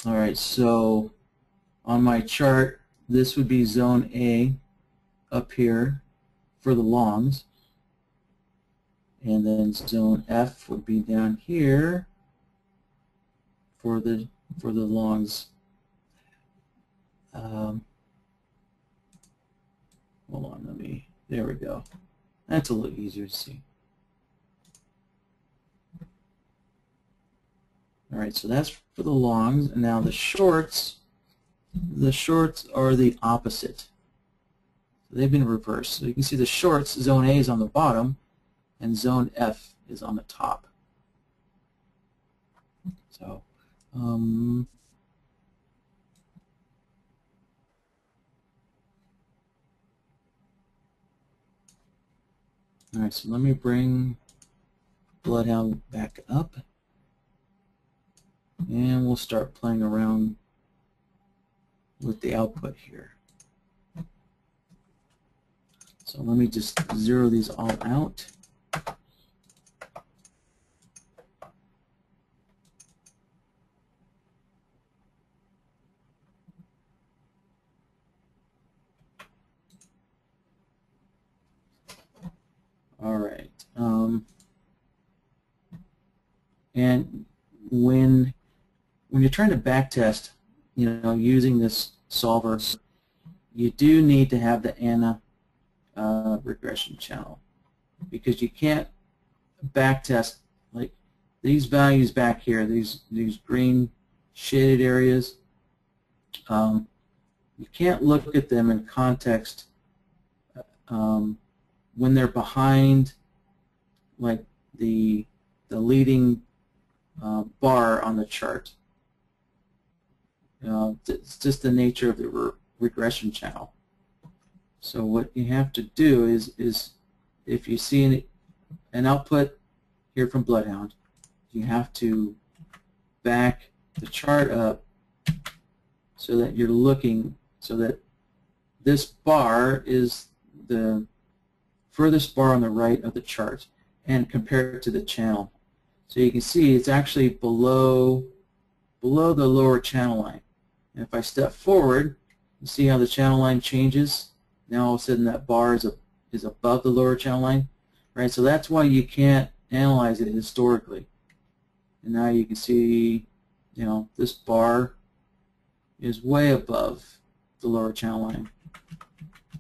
All right, so on my chart, this would be zone A up here for the longs, and then zone F would be down here for the longs. Hold on, there we go. That's a little easier to see. All right, so that's for the longs, and now the shorts are the opposite. They've been reversed. So you can see the shorts, zone A is on the bottom, and zone F is on the top. So, all right, so let me bring Bloodhound back up. And we'll start playing around with the output here. So let me just zero these all out. All right. And when you're trying to backtest, using this solver, you do need to have the ANA regression channel, because you can't backtest like these values back here, these green shaded areas. You can't look at them in context when they're behind, like the leading bar on the chart. It's just the nature of the regression channel. So what you have to do is if you see an output here from Bloodhound, you have to back the chart up so that you're looking, so that this bar is the furthest bar on the right of the chart, and compare it to the channel. So you can see it's actually below the lower channel line. And if I step forward, you see how the channel line changes. Now all of a sudden that bar is above the lower channel line, right? So that's why you can't analyze it historically. And now you can see, you know, this bar is way above the lower channel line.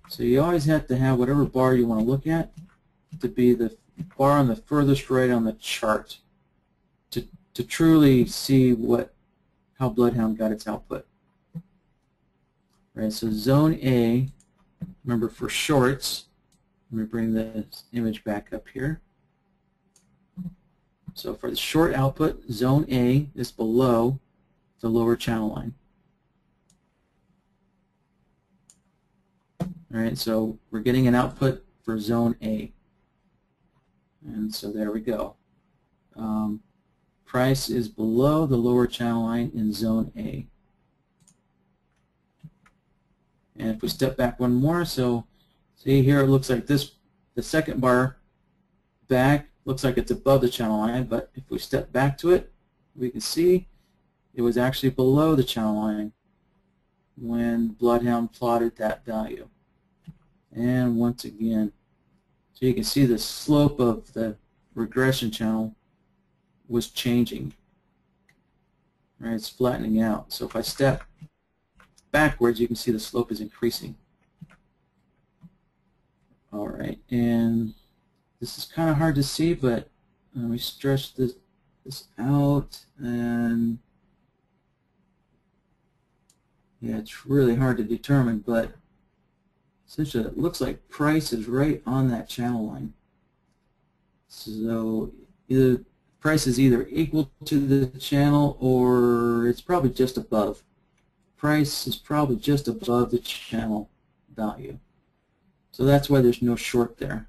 So you always have to have whatever bar you want to look at to be the bar on the furthest right on the chart to truly see how Bloodhound got its output. Right, so zone A, remember for shorts, let me bring the image back up here. So for the short output, zone A is below the lower channel line. All right, so we're getting an output for zone A. And so there we go. Price is below the lower channel line in zone A. And if we step back one more, so see here it looks like this, the second bar back looks like it's above the channel line, but if we step back to it, we can see it was actually below the channel line when Bloodhound plotted that value. And once again, so you can see the slope of the regression channel was changing. Right, it's flattening out. So if I step backwards, you can see the slope is increasing. All right, and this is kind of hard to see, but let me stretch this out, and yeah, it's really hard to determine, but essentially it looks like price is right on that channel line. So either price is either equal to the channel or it's probably just above. Price is probably just above the channel value. So that's why there's no short there.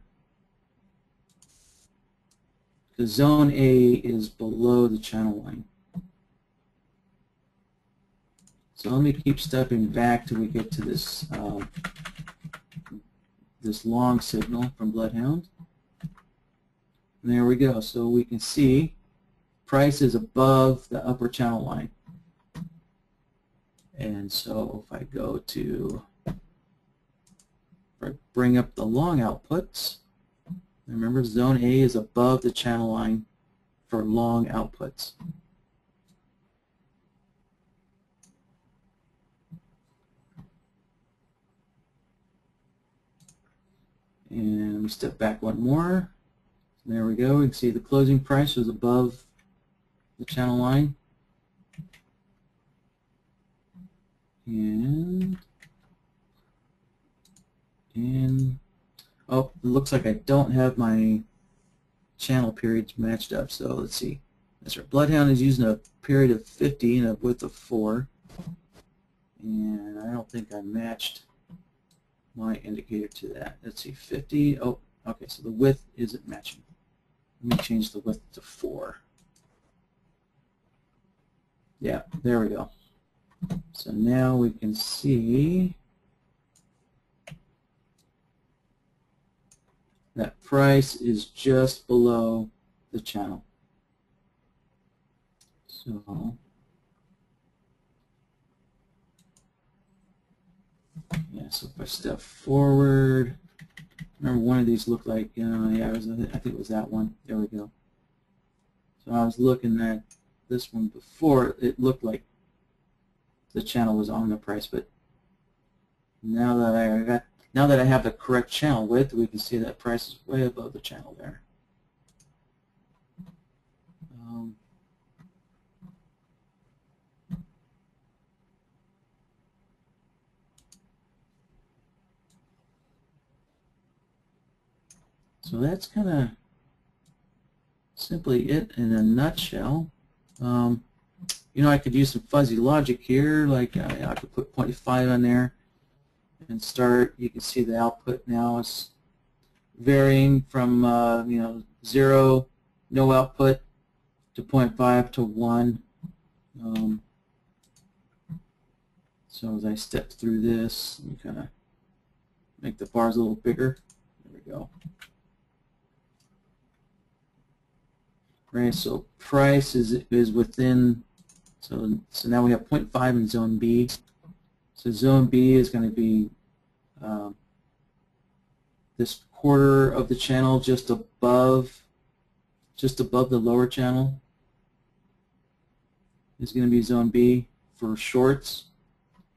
Because zone A is below the channel line. So let me keep stepping back till we get to this this long signal from Bloodhound. And there we go. So we can see price is above the upper channel line. And so if I go to bring up the long outputs, remember zone A is above the channel line for long outputs. And we step back one more. There we go. We can see the closing price was above the channel line. And oh, it looks like I don't have my channel periods matched up. So let's see. That's right. Bloodhound is using a period of 50 and a width of 4. And I don't think I matched my indicator to that. Let's see, 50. Oh, okay, so the width isn't matching. Let me change the width to 4. Yeah, there we go. So now we can see that price is just below the channel. So yeah, so if I step forward, remember one of these looked like, yeah, I think it was that one. There we go. So I was looking at this one before, it looked like the channel was on the price, but now that I have the correct channel width, we can see that price is way above the channel there. So that's kind of simply it in a nutshell. You know, I could use some fuzzy logic here, like I could put 0.5 on there and start. You can see the output now is varying from you know, 0, no output, to 0.5 to 1. So as I step through this, you kind of make the bars a little bigger. There we go. right? So price is within. So now we have 0.5 in zone B. So zone B is going to be this quarter of the channel just above the lower channel is going to be zone B for shorts,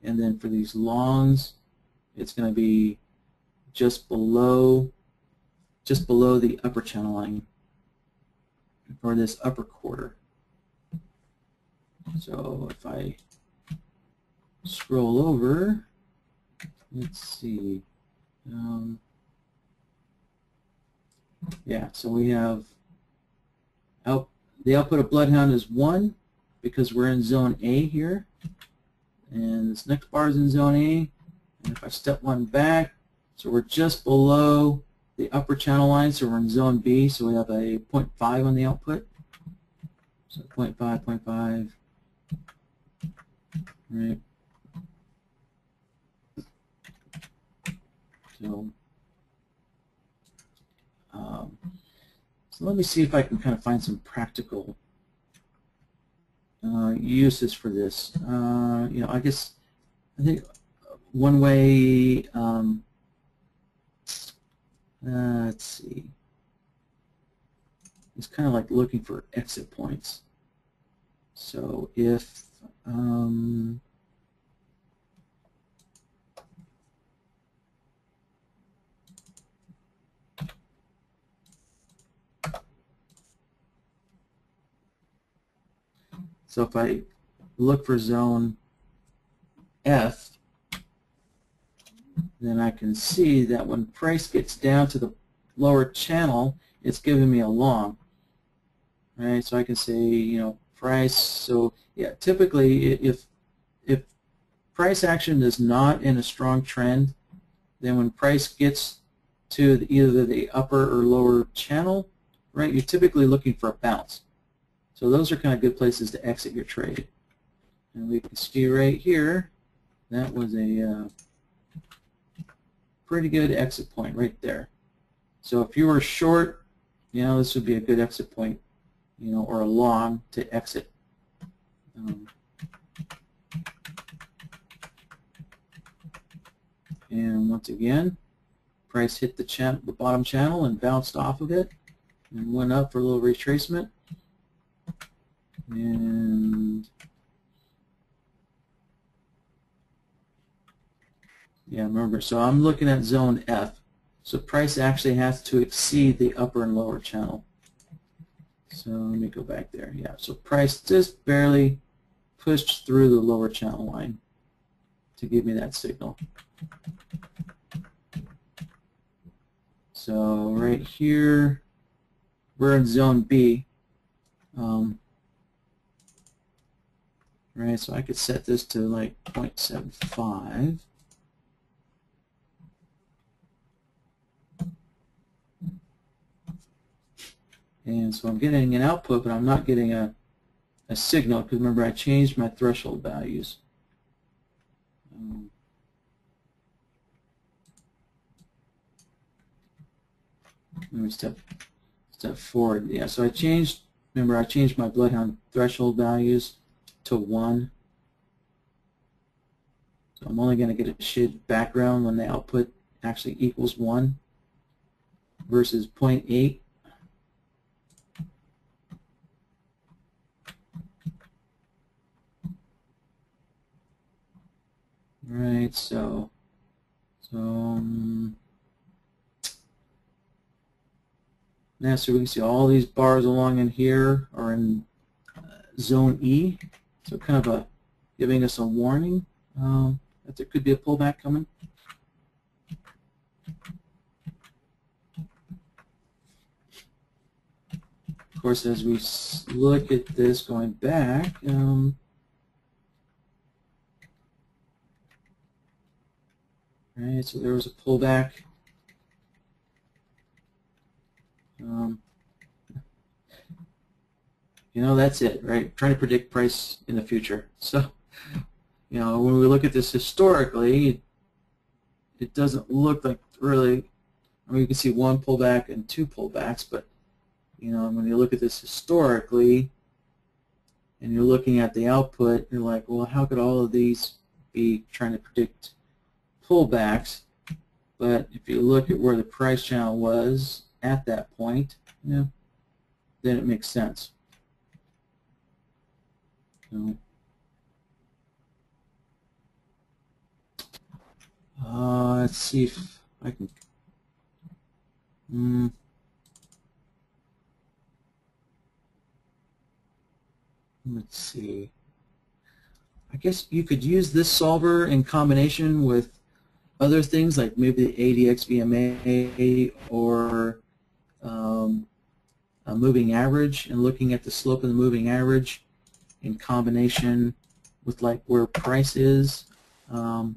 and then for these longs it's going to be just below the upper channel line for this upper quarter. So if I scroll over, let's see, yeah, so we have the output of Bloodhound is 1 because we're in zone A here, and this next bar is in zone A, and if I step one back, so we're just below the upper channel line, so we're in zone B, so we have a 0.5 on the output. So 0.5, 0.5, right? So let me see if I can kind of find some practical uses for this. You know, I think one way, let's see, it's kind of like looking for exit points. So if I look for zone F, then I can see that when price gets down to the lower channel, it's giving me a long. Right? So I can say, you know, price. So yeah, typically if price action is not in a strong trend, then when price gets to either the upper or lower channel, right, you're typically looking for a bounce. So those are kind of good places to exit your trade. And we can see right here, that was a pretty good exit point right there. So if you were short, you know, this would be a good exit point, you know, or a long to exit. And once again, price hit the bottom channel and bounced off of it and went up for a little retracement. And yeah, remember, so I'm looking at zone F. So price actually has to exceed the upper and lower channel. So let me go back there. Yeah, so price just barely pushed through the lower channel line to give me that signal. So right here, we're in zone B. Right, so I could set this to like 0.75. And so I'm getting an output, but I'm not getting a signal, because remember I changed my threshold values. Let me step forward. Yeah, so remember I changed my Bloodhound threshold values to 1. So I'm only going to get a shaded background when the output actually equals 1 versus 0.8. Right, so now so we can see all these bars along in here are in zone E, so kind of giving us a warning that there could be a pullback coming. Of course, as we look at this going back, right, so there was a pullback. You know, that's it, right? Trying to predict price in the future. So, you know, when we look at this historically, it doesn't look like really, I mean, you can see 1 pullback and 2 pullbacks, but You know, when you look at this historically, and you're looking at the output, you're like, well, how could all of these be trying to predict pullbacks? But if you look at where the price channel was at that point, you know, then it makes sense. So, let's see if I can. Let's see. I guess you could use this solver in combination with other things like maybe the ADXVMA or a moving average, and looking at the slope of the moving average in combination with like where price is in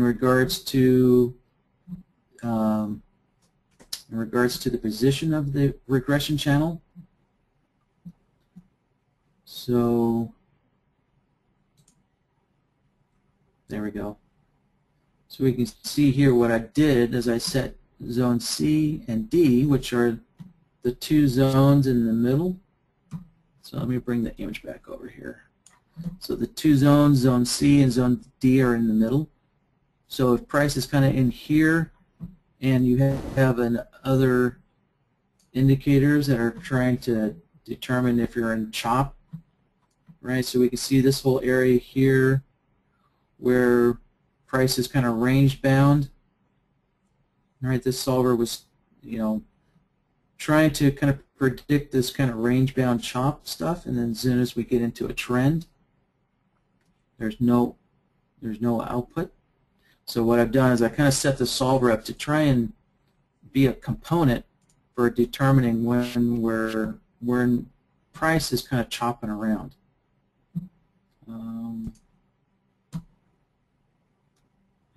regards to the position of the regression channel. So there we go. So we can see here what I did is I set zone C and D, which are the two zones in the middle. So let me bring the image back over here. So the two zones, zone C and zone D, are in the middle. So if price is kind of in here and you have other indicators that are trying to determine if you're in chop, right? So we can see this whole area here where price is kind of range bound. Right, this solver was, you know, trying to kind of predict this kind of range bound chop stuff, and then as soon as we get into a trend, there's no output. So what I've done is I kind of set the solver up to try and be a component for determining when price is kind of chopping around.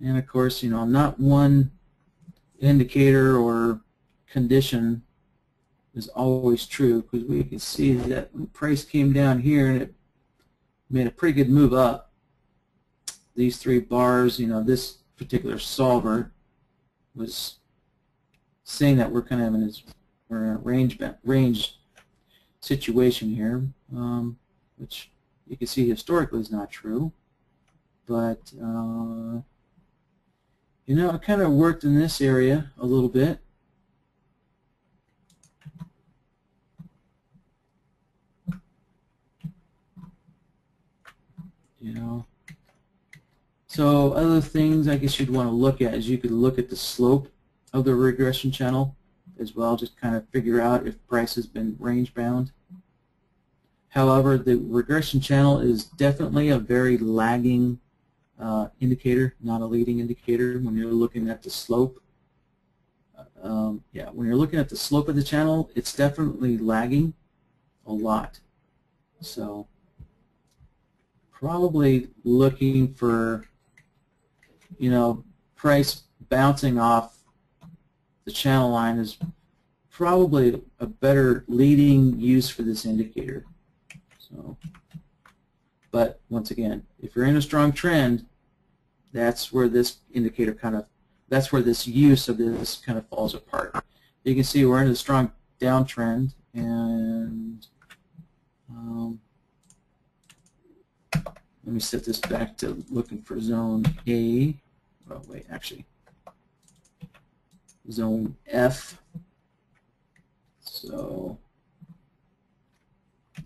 And of course, you know, not one indicator or condition is always true, because we can see that when price came down here and it made a pretty good move up, these three bars, you know, this particular solver was saying that we're kind of we're in a range situation here, which you can see historically is not true, but you know, it kind of worked in this area a little bit. You know, so other things I guess you'd want to look at is you could look at the slope of the regression channel as well, just kind of figure out if price has been range bound. However, the regression channel is definitely a very lagging indicator, not a leading indicator when you're looking at the slope. Yeah, when you're looking at the slope of the channel, it's definitely lagging a lot. So probably looking for, you know, price bouncing off the channel line is probably a better leading use for this indicator. So, but once again, if you're in a strong trend, that's where this indicator that's where this use of this kind of falls apart. You can see we're in a strong downtrend, and let me set this back to looking for zone A. Oh wait, actually, zone F. So,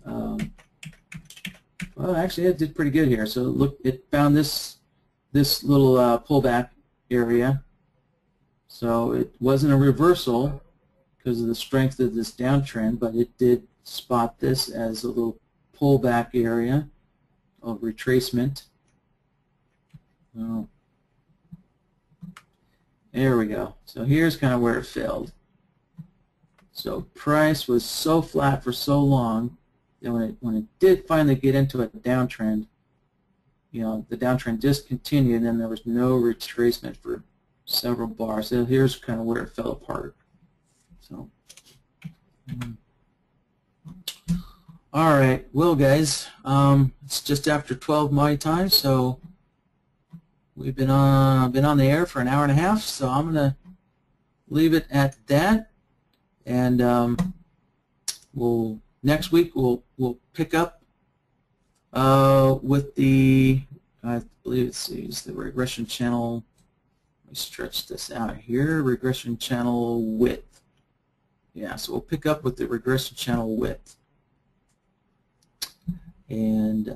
well, actually, it did pretty good here. So look, it found this little pullback area. So it wasn't a reversal because of the strength of this downtrend, but it did spot this as a little pullback area of retracement. There we go. So here's kind of where it failed. So price was so flat for so long that when it did finally get into a downtrend, you know, the downtrend discontinued, and then there was no retracement for several bars. So here's kind of where it fell apart. So, all right, well, guys, it's just after 12 my time, so we've been on the air for an hour and a half. So I'm gonna leave it at that, And next week we'll pick up with the, I believe it's the regression channel. Let me stretch this out here. Regression channel width. Yeah, so we'll pick up with the regression channel width. And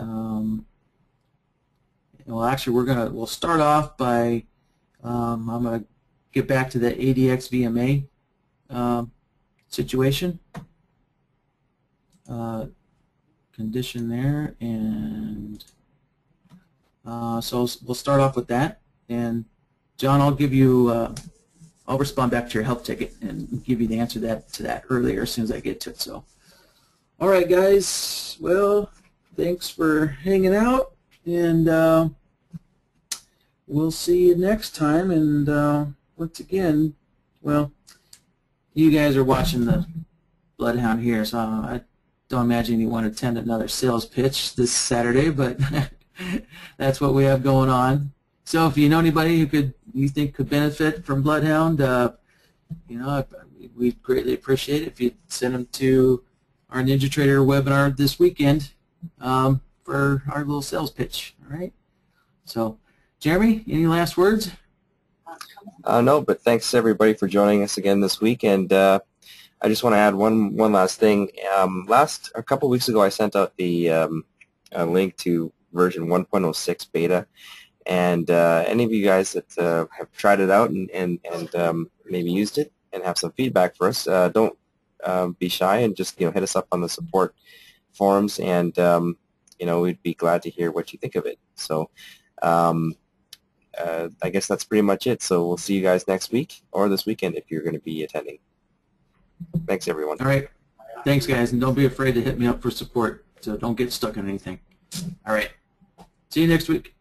well, actually, we'll start off by I'm gonna get back to the ADX VMA situation condition there, and so we'll start off with that. And John, I'll give you I'll respond back to your help ticket and give you the answer to that earlier as soon as I get to it. So, all right, guys. Well, thanks for hanging out, and we'll see you next time. And once again, well, you guys are watching the Bloodhound here, so I don't imagine you want to attend another sales pitch this Saturday, but that's what we have going on. So if you know anybody who you think could benefit from Bloodhound, you know, we'd greatly appreciate it if you'd send them to our Ninja Trader webinar this weekend for our little sales pitch. All right. So, Jeremy, any last words? No, but thanks everybody for joining us again this week. And I just want to add one last thing. A couple weeks ago, I sent out the a link to version 1.06 beta, and any of you guys that have tried it out and maybe used it and have some feedback for us, don't be shy and just hit us up on the support forums, and we'd be glad to hear what you think of it. So I guess that's pretty much it. So we'll see you guys next week or this weekend if you're going to be attending. Thanks, everyone. All right. Thanks, guys, and don't be afraid to hit me up for support, so don't get stuck on anything. All right. See you next week.